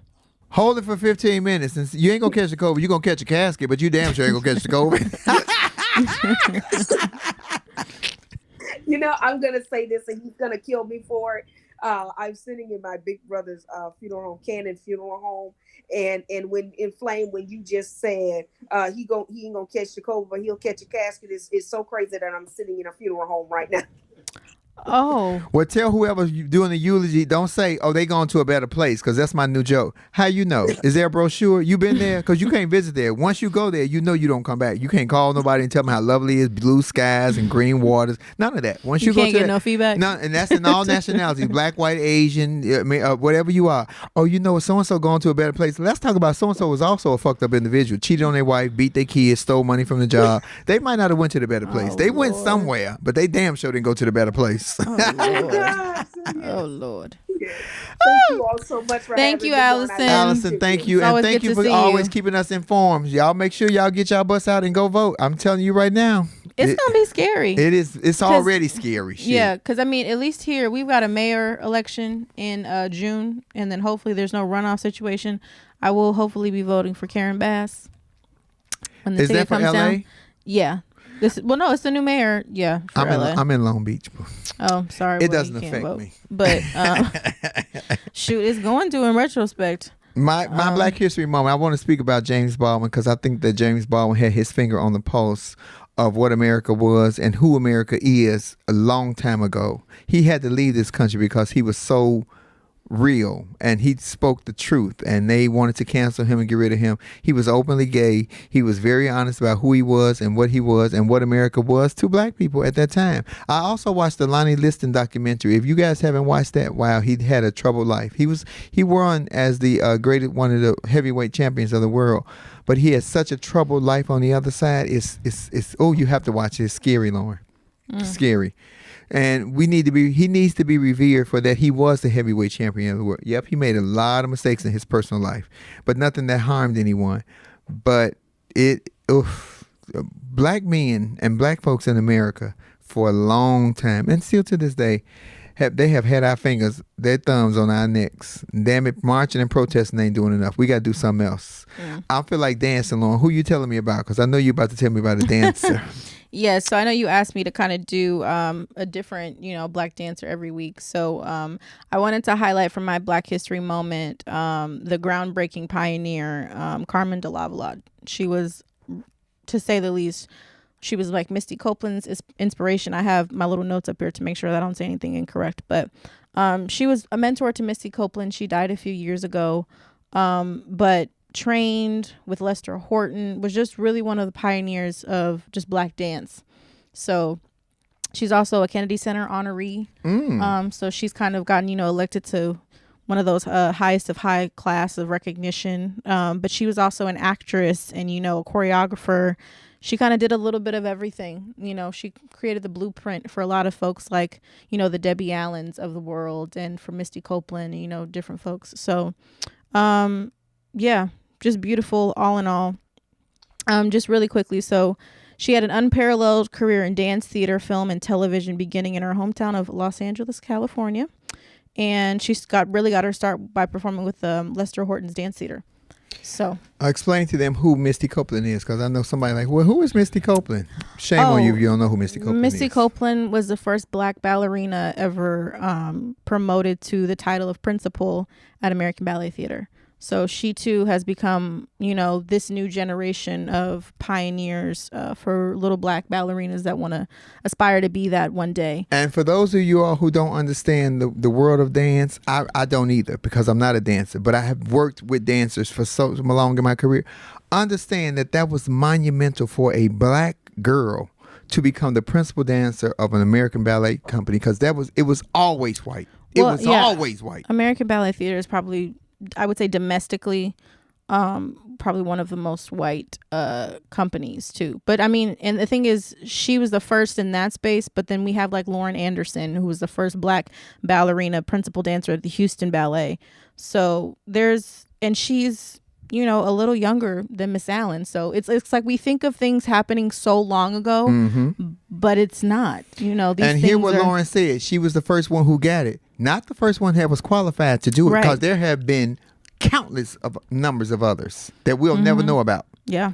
hold it for 15 minutes. And you ain't going to catch the COVID. You're going to catch a casket, but you damn sure ain't going to catch the COVID. I'm going to say this, and he's going to kill me for it. I'm sitting in my big brother's funeral home, Cannon Funeral Home. And when in Flame, when you just said he ain't gonna catch the COVID, but he'll catch a casket, it's so crazy that I'm sitting in a funeral home right now. Oh. Well, tell whoever's doing the eulogy, don't say, oh, they going to a better place, because that's my new joke. How you know? Is there a brochure? You been there? Because you can't visit there. Once you go there, you don't come back. You can't call nobody and tell them how lovely it is, blue skies and green waters. None of that. Once you go can't to get no feedback? No, and that's in all nationalities, Black, white, Asian, whatever you are. Oh, so-and-so going to a better place. Let's talk about so-and-so was also a fucked up individual. Cheated on their wife, beat their kids, stole money from the job. They might not have went to the better place. They went somewhere, but they damn sure didn't go to the better place. Oh Lord. Thank you all so much for Thank you, having me on. Allison, thank you. And thank you for always keeping us informed. Y'all make sure y'all get y'all bus out and go vote. I'm telling you right now. It's going to be scary. It is. It's already scary. Shit. Yeah, because, at least here, we've got a mayor election in June, and then hopefully there's no runoff situation. I will hopefully be voting for Karen Bass. When the is that for LA? Down. Yeah. No, it's the new mayor. Yeah, for LA. I'm in Long Beach. Oh, sorry. It doesn't affect me. But shoot, it's going to in retrospect. My Black History moment. I want to speak about James Baldwin, because I think that James Baldwin had his finger on the pulse of what America was and who America is a long time ago. He had to leave this country because he was so real and he spoke the truth, and they wanted to cancel him and get rid of him. He was openly gay. He was very honest about who he was and what America was to Black people at that time. I also watched the Lonnie Liston documentary. If you guys haven't watched that, wow, he had a troubled life. He won as the one of the heavyweight champions of the world, but he had such a troubled life on the other side. It's you have to watch it. It's scary, Lauren. Scary. And he needs to be revered for that. He was the heavyweight champion of the world. Yep, he made a lot of mistakes in his personal life, but nothing that harmed anyone. But Black men and Black folks in America for a long time, and still to this day, they have had their thumbs on our necks. Damn it, marching and protesting ain't doing enough. We got to do something else. I feel like dancing, Lauren. Who you telling me about? Because I know you're about to tell me about a dancer. Yeah, so I know you asked me to kind of do a different, Black dancer every week. So I wanted to highlight from my Black History moment the groundbreaking pioneer, Carmen de Lavalade. She was, to say the least, she was like Misty Copeland's inspiration. I have my little notes up here to make sure that I don't say anything incorrect. But she was a mentor to Misty Copeland. She died a few years ago, but trained with Lester Horton, was just really one of the pioneers of just Black dance. So she's also a Kennedy Center honoree. So she's kind of gotten, elected to one of those highest of high class of recognition. But she was also an actress and, a choreographer. She kind of did a little bit of everything. She created the blueprint for a lot of folks like, the Debbie Allens of the world, and for Misty Copeland, different folks. So, yeah, just beautiful all in all. Just really quickly. So she had an unparalleled career in dance, theater, film, and television beginning in her hometown of Los Angeles, California. And she got her start by performing with Lester Horton's Dance Theater. So explain to them who Misty Copeland is, because I know somebody like, well, who is Misty Copeland? Shame on you if you don't know who Misty Copeland is. Misty Copeland was the first Black ballerina ever promoted to the title of principal at American Ballet Theater. So she too has become, this new generation of pioneers for little Black ballerinas that want to aspire to be that one day. And for those of you all who don't understand the world of dance, I don't either, because I'm not a dancer, but I have worked with dancers for so long in my career. Understand that was monumental for a Black girl to become the principal dancer of an American ballet company, because it was always white. Always white. American Ballet Theater is probably, I would say, domestically, probably one of the most white companies too. But I mean, and the thing is, she was the first in that space. But then we have like Lauren Anderson, who was the first Black ballerina principal dancer at the Houston Ballet. So she's, a little younger than Miss Allen. So it's like we think of things happening so long ago, but it's not. These and hear what Lauren said. She was the first one who got it. Not the first one that was qualified to do it, because there have been countless of numbers of others that we'll never know about. Yeah.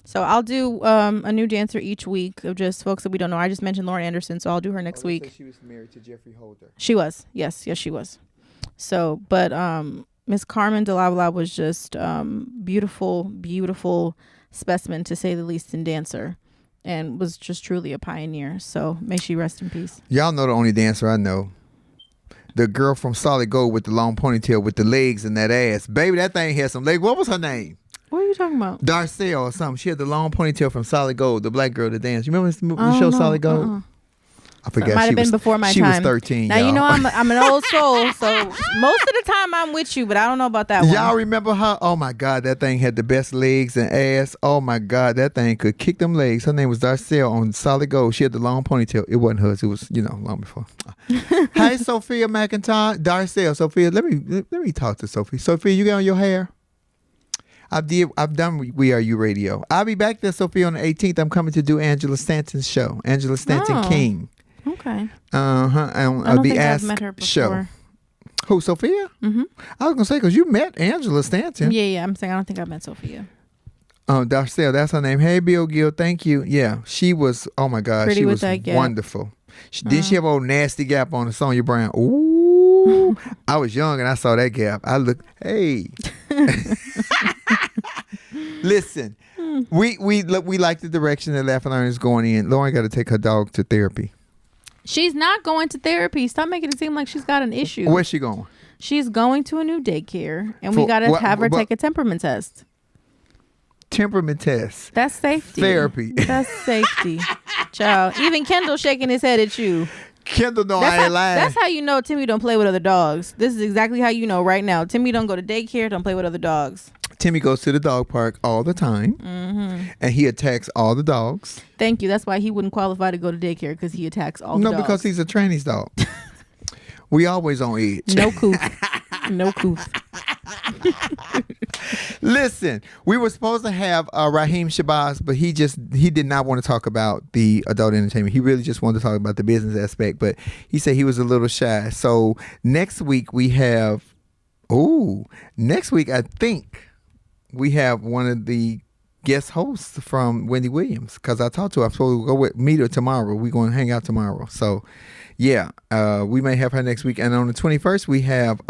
So I'll do a new dancer each week of just folks that we don't know. I just mentioned Lauren Anderson, so I'll do her next week. She was married to Jeffrey Holder. She was. Yes, she was. So, but Miss Carmen de la was just beautiful, beautiful specimen, to say the least, in dancer. And was just truly a pioneer. So may she rest in peace. Y'all know the only dancer I know. The girl from Solid Gold with the long ponytail with the legs and that ass. Baby, that thing had some legs. What was her name? What are you talking about? Darcel or something. She had the long ponytail from Solid Gold, the Black girl that danced. You remember the show Solid Gold? I forget. It might have been before my time. She was 13. Now, y'all. I'm an old soul, so most of the time I'm with you, but I don't know about that one. Y'all remember her? Oh my God, that thing had the best legs and ass. Oh my God, that thing could kick them legs. Her name was Darcel on Solid Gold. She had the long ponytail. It wasn't hers. It was, long before. Hey, Sophia McIntyre. Darcel. Sophia, let me talk to Sophia. Sophia, you got on your hair? I've done We Are You Radio. I'll be back there, Sophia, on the 18th. I'm coming to do Angela Stanton's show. Angela Stanton King. Okay. I don't think I've met her before. Show. Who, Sophia? Mm-hmm. I was gonna say, because you met Angela Stanton. Yeah. I'm saying I don't think I've met Sophia. Darcel, that's her name. Hey, Bill Gill, thank you. Yeah, she was. Oh my God, Pretty she was wonderful. Did she have a old nasty gap on the Sonia Brown? Ooh, I was young and I saw that gap. I looked. Hey, listen, we like the direction that Laugh and Learn is going in. Lauren got to take her dog to therapy. She's not going to therapy. Stop making it seem like she's got an issue. Where's she going? She's going to a new daycare, and we got to have her take a temperament test. Temperament test. That's safety. Therapy. That's safety. Child. Even Kendall shaking his head at you. Kendall, no, I ain't lying. That's how you know Timmy don't play with other dogs. This is exactly how you know right now. Timmy don't go to daycare, don't play with other dogs. Timmy goes to the dog park all the time, and he attacks all the dogs. Thank you. That's why he wouldn't qualify to go to daycare, because he attacks all the dogs. No, because he's a trainee's dog. We always on edge. No couth. No couth. Listen, we were supposed to have Raheem Shabazz, but he did not want to talk about the adult entertainment. He really just wanted to talk about the business aspect, but he said he was a little shy. So next week we have, I think we have one of the guest hosts from Wendy Williams, because I talked to her. I'm supposed to go meet her tomorrow. We're going to hang out tomorrow. So yeah, we may have her next week. And on the 21st, we have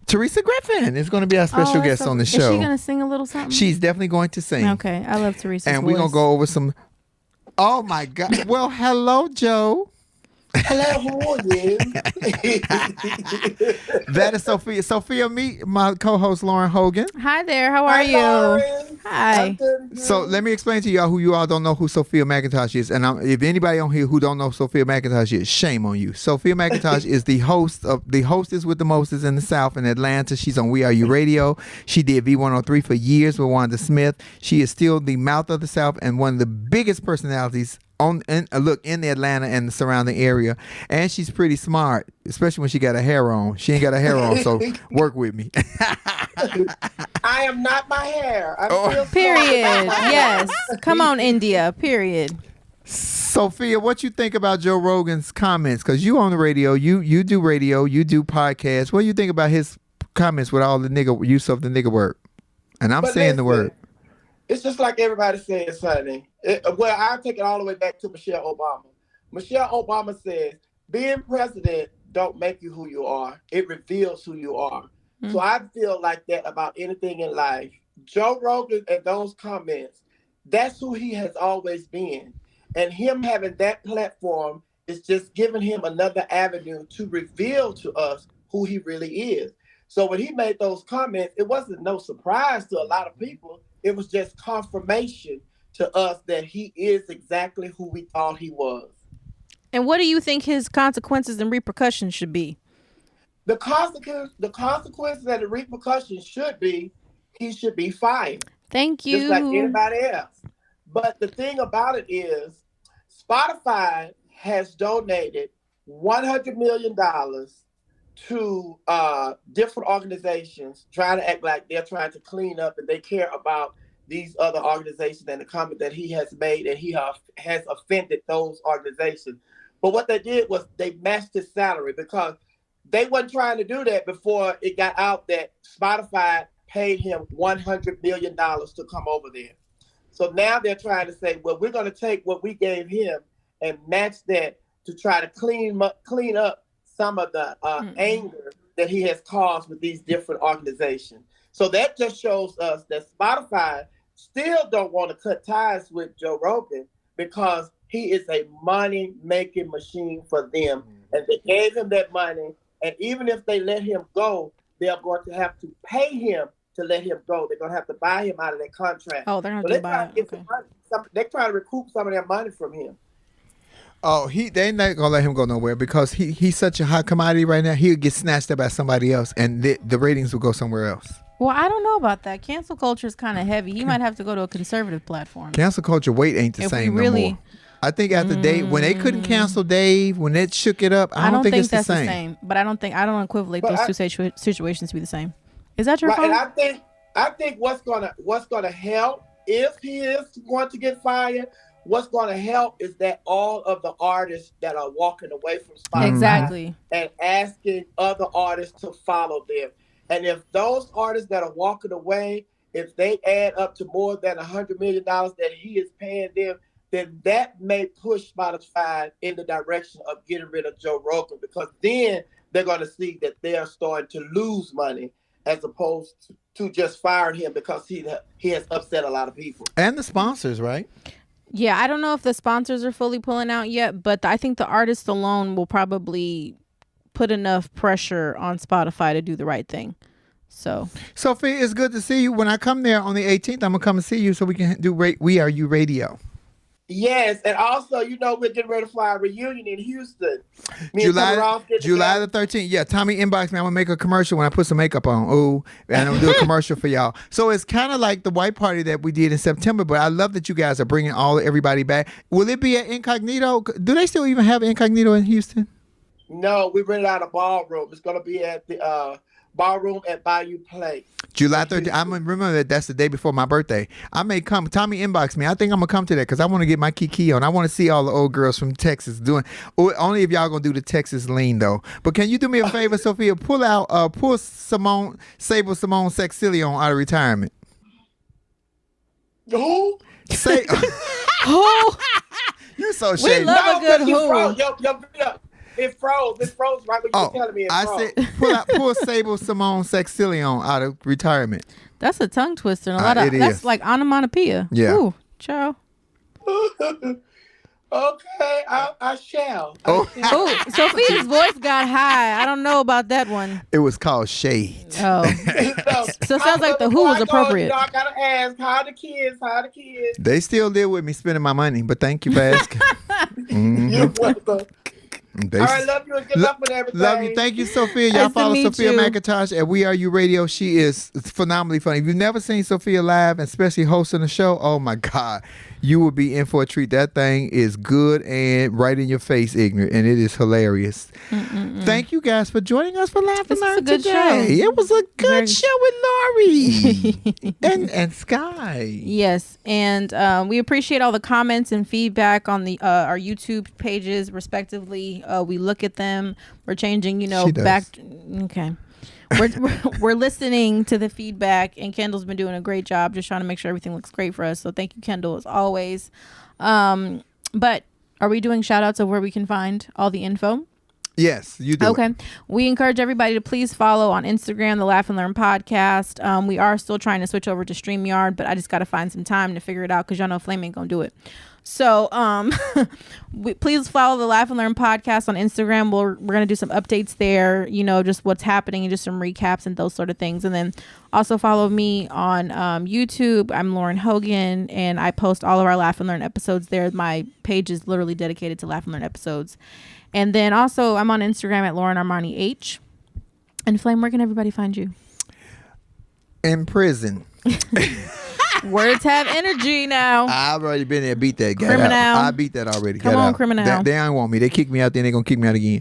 Teresa Griffin is going to be our special guest on the show. Is she going to sing a little something? She's definitely going to sing. Okay, I love Teresa's And we're going to go over some. Oh my God. Well, hello, Joe. Hello, who are you? That is Sophia. Sophia, meet my co-host Lauren Hogan. Hi there. How are Hi, you? Lauren. Hi. I'm good. So let me explain to y'all who you all don't know who Sophia McIntosh is. And if anybody on here who don't know Sophia McIntosh is, shame on you. Sophia McIntosh is the hostess with the mostest in the South in Atlanta. She's on We Are You Radio. She did V103 for years with Wanda Smith. She is still the mouth of the South and one of the biggest personalities in the Atlanta and the surrounding area. And she's pretty smart, especially when she got her hair on. She ain't got her hair on, so work with me. I am not my hair. I'm still Period. Yes. Come on, India. Period. Sophia, what you think about Joe Rogan's comments? Because you on the radio, you do radio, you do podcasts. What do you think about his comments with all the use of the nigga word? And I'm saying the word. It's just like everybody says, Sonny. Well, I'll take it all the way back to Michelle Obama. Michelle Obama says, being president don't make you who you are. It reveals who you are. Mm-hmm. So I feel like that about anything in life. Joe Rogan and those comments, that's who he has always been. And him having that platform is just giving him another avenue to reveal to us who he really is. So when he made those comments, it wasn't no surprise to a lot of people. It was just confirmation to us that he is exactly who we thought he was. And what do you think his consequences and repercussions should be? The consequences and the repercussions should be he should be fired. Thank you. Just like anybody else. But the thing about it is, Spotify has donated $100 million to different organizations trying to act like they're trying to clean up and they care about these other organizations and the comment that he has made, and he has offended those organizations. But what they did was they matched his salary, because they weren't trying to do that before it got out that Spotify paid him $100 million to come over there. So now they're trying to say, well, we're going to take what we gave him and match that to try to clean up some of the anger that he has caused with these different organizations. So that just shows us that Spotify still don't want to cut ties with Joe Rogan, because he is a money-making machine for them. And they gave him that money. And even if they let him go, they're going to have to pay him to let him go. They're going to have to buy him out of that contract. Oh, they're going to buy him. Okay. They're trying to recoup some of their money from him. Oh, they're not gonna let him go nowhere, because he's such a hot commodity right now. He'll get snatched up by somebody else, and the ratings will go somewhere else. Well, I don't know about that. Cancel culture is kind of heavy. He might have to go to a conservative platform. Cancel culture weight ain't the same no more. I think after Dave, when they couldn't cancel Dave, when it shook it up, I don't think it's that's the same. But I don't equate those two situations to be the same. Is that your phone? And I think what's gonna help, if he is going to get fired, what's going to help is that all of the artists that are walking away from Spotify exactly and asking other artists to follow them. And if those artists that are walking away, if they add up to more than $100 million that he is paying them, then that may push Spotify in the direction of getting rid of Joe Rogan, because then they're going to see that they are starting to lose money, as opposed to just firing him because he has upset a lot of people. And the sponsors, right? Yeah, I don't know if the sponsors are fully pulling out yet, but I think the artist alone will probably put enough pressure on Spotify to do the right thing. So, Sophie, it's good to see you. When I come there on the 18th, I'm going to come and see you so we can do We Are You Radio. Yes, and also, we're getting ready for our reunion in Houston. July the 13th. Yeah, Tommy inboxed me. I'm going to make a commercial when I put some makeup on. Ooh, and I'm going to do a commercial for y'all. So it's kind of like the white party that we did in September, but I love that you guys are bringing everybody back. Will it be at Incognito? Do they still even have Incognito in Houston? No, we rented out a ballroom. It's going to be at the ballroom at Bayou Place. July 13th. I'm going to remember that's the day before my birthday. I may come. Tommy inboxed me. I think I'm going to come to that because I want to get my kiki on. I want to see all the old girls from Texas doing. Only if y'all going to do the Texas lean, though. But can you do me a favor, Sophia? Pull Sable Simone Sexillion out of retirement. Who? Say who? You so shady. We love a good who. It froze. It froze right when you were telling me it froze. I said pull Sable Simone Sexillion out of retirement. That's a tongue twister. And that's like onomatopoeia. Yeah. Ooh, ciao. Okay, I shall. Oh. Oh, Sophia's voice got high. I don't know about that one. It was called Shade. Oh. So it sounds like the Who was appropriate. I gotta ask, how the kids? They still live with me spending my money, but thank you for asking. You're welcome. All right, love you and good luck with everything. Love you. Thank you, Sophia. Y'all Nice to follow meet Sophia you. McIntosh at We Are You Radio. She is phenomenally funny. If you've never seen Sophia live, and especially hosting a show, oh my God, you will be in for a treat. That thing is good and right in your face, ignorant, and it is hilarious. Thank you guys for joining us for Laugh and This was Learn a good today. show. It was a good Very- show with Lori and Sky. Yes, and we appreciate all the comments and feedback on the our YouTube pages, respectively. We look at them. We're changing, She does. back. Okay, we're listening to the feedback, and Kendall's been doing a great job, just trying to make sure everything looks great for us. So thank you, Kendall, as always. But are we doing shout outs of where we can find all the info? Yes, you do. Okay. We encourage everybody to please follow on Instagram, the Laugh and Learn podcast. We are still trying to switch over to StreamYard, but I just got to find some time to figure it out because y'all know Flame ain't going to do it. So please follow the Laugh and Learn podcast on Instagram. We're going to do some updates there, just what's happening and just some recaps and those sort of things. And then also follow me on YouTube. I'm Lauren Hogan, and I post all of our Laugh and Learn episodes there. My page is literally dedicated to Laugh and Learn episodes. And then also I'm on Instagram at Lauren Armani H. And Flame, where can everybody find you? In prison. Words have energy now. I've already been there, beat that guy. Criminal. I beat that already. Come Get on, out. criminal. They don't want me. They kick me out, then they're going to kick me out again.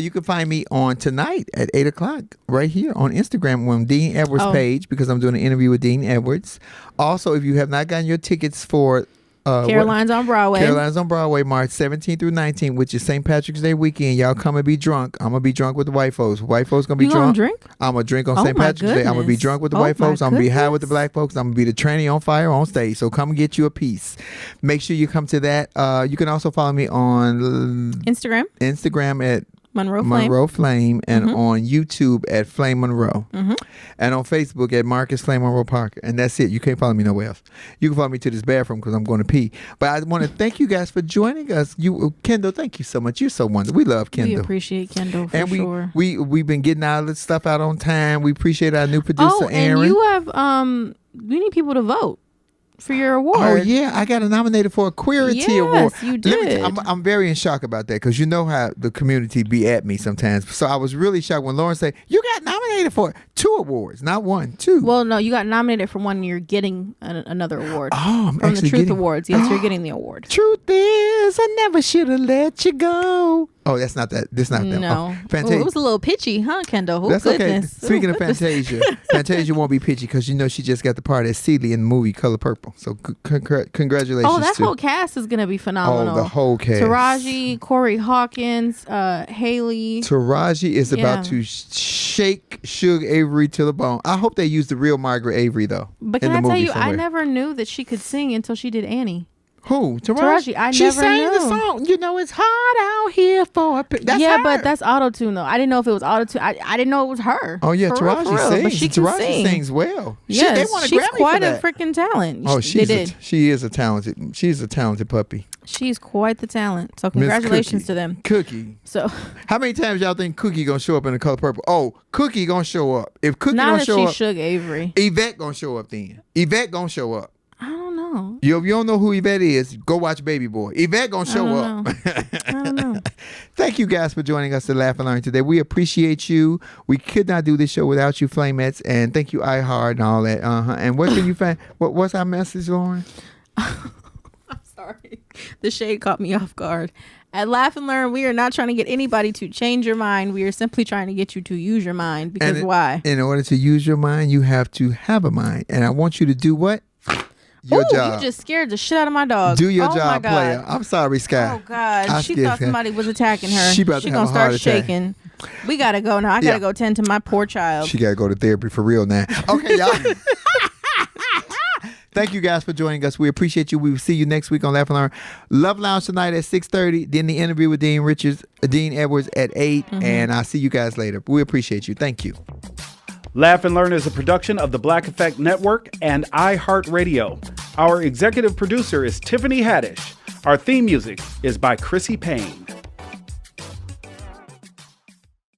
You can find me on tonight at 8 o'clock right here on Instagram on Dean Edwards' page because I'm doing an interview with Dean Edwards. Also, if you have not gotten your tickets for Caroline's on Broadway. Caroline's on Broadway, March 17th through 19th, which is St. Patrick's Day weekend. Y'all come and be drunk. I'm going to be drunk with the white folks. White folks going to be You drunk. gonna drink? I'm going to drink on Oh St. my Patrick's Day. I'm going to be goodness. drunk with the Oh white my folks. I'm going to be high with the goodness. black folks. I'm going to be the tranny on fire on stage. So come and get you a piece. Make sure you come to that. You can also follow me on Instagram at Monroe Flame and on YouTube at Flame Monroe and on Facebook at Marcus Flame Monroe Parker, and that's it. You can't follow me nowhere else. You can follow me to this bathroom because I'm going to pee. But I want to thank you guys for joining us. Kendall, thank you so much. You're so wonderful. We love Kendall. We appreciate Kendall for and sure. we've been getting all this stuff out on time. We appreciate our new producer Aaron. And you have we need people to vote for your award. Oh yeah, I got nominated for a Queerity Award. Yes, you Let me did. I'm very in shock about that because you know how the community be at me sometimes. So I was really shocked when Lauren said you got nominated for 2 awards, not 1, 2. Well, no, you got nominated for one. You're getting another award. Oh, I'm from actually the Truth getting Awards. Yes, you're getting the award. Truth is, I never should have let you go. Oh, that's not that. That's not that. No, Oh, Fantasia. It was a little pitchy, huh, Kendall? Oh, That's goodness. okay. Speaking Oh, of goodness. Fantasia, Fantasia won't be pitchy because she just got the part as Celie in the movie Color Purple. So congratulations. Oh, that to whole cast is gonna be phenomenal. the whole cast. Taraji, Corey Hawkins, Haley. Taraji is about Yeah. to shake Suge Avery to the bone. I hope they use the real Margaret Avery though. But in can I the tell movie you, I somewhere. never knew that she could sing until she did Annie. Who? Taraji, I she never sang the knew. song. You know, it's hard out here for. That's yeah, her. but that's auto tune though. I didn't know if it was auto tune. I didn't know it was her. Oh yeah, For real, Taraji but sings. she can Taraji sing. sings well. Yes, they won a she's Grammy quite for a that. freaking talent. Oh, she did. She is a talented. She's a talented puppy. She's quite the talent. So Miss congratulations Cookie. to them. Cookie. So How many times y'all think Cookie gonna show up in the Color Purple? Oh, Cookie gonna show up. If Cookie now gonna that show she's up, Suge Avery, Yvette gonna show up then. Yvette gonna show up. I don't know. If you don't know who Yvette is, go watch Baby Boy. Yvette gonna show don't up. I don't know. Thank you guys for joining us to Laugh and Learn today. We appreciate you. We could not do this show without you, Flamettes, and thank you, iHeart and all that. And what can you find? What's our message, Lauren? I'm sorry. The shade caught me off guard. At Laugh and Learn, we are not trying to get anybody to change your mind. We are simply trying to get you to use your mind. Because why? In order to use your mind, you have to have a mind. And I want you to do what? Your job. You just scared the shit out of my dog. Do your Oh, job, my God. player. I'm sorry, Sky. Oh God, I she scared thought her. somebody was attacking her. She about to have gonna a heart start attack. shaking. We gotta go now. I gotta Yeah. go tend to my poor child. She got to go to therapy for real now. Okay, y'all. Thank you guys for joining us. We appreciate you. We will see you next week on Laugh and Learn. Love Lounge tonight at 6:30. Then the interview with Dean Edwards at 8. And I'll see you guys later. We appreciate you. Thank you. Laugh and Learn is a production of the Black Effect Network and iHeartRadio. Our executive producer is Tiffany Haddish. Our theme music is by Chrissy Payne.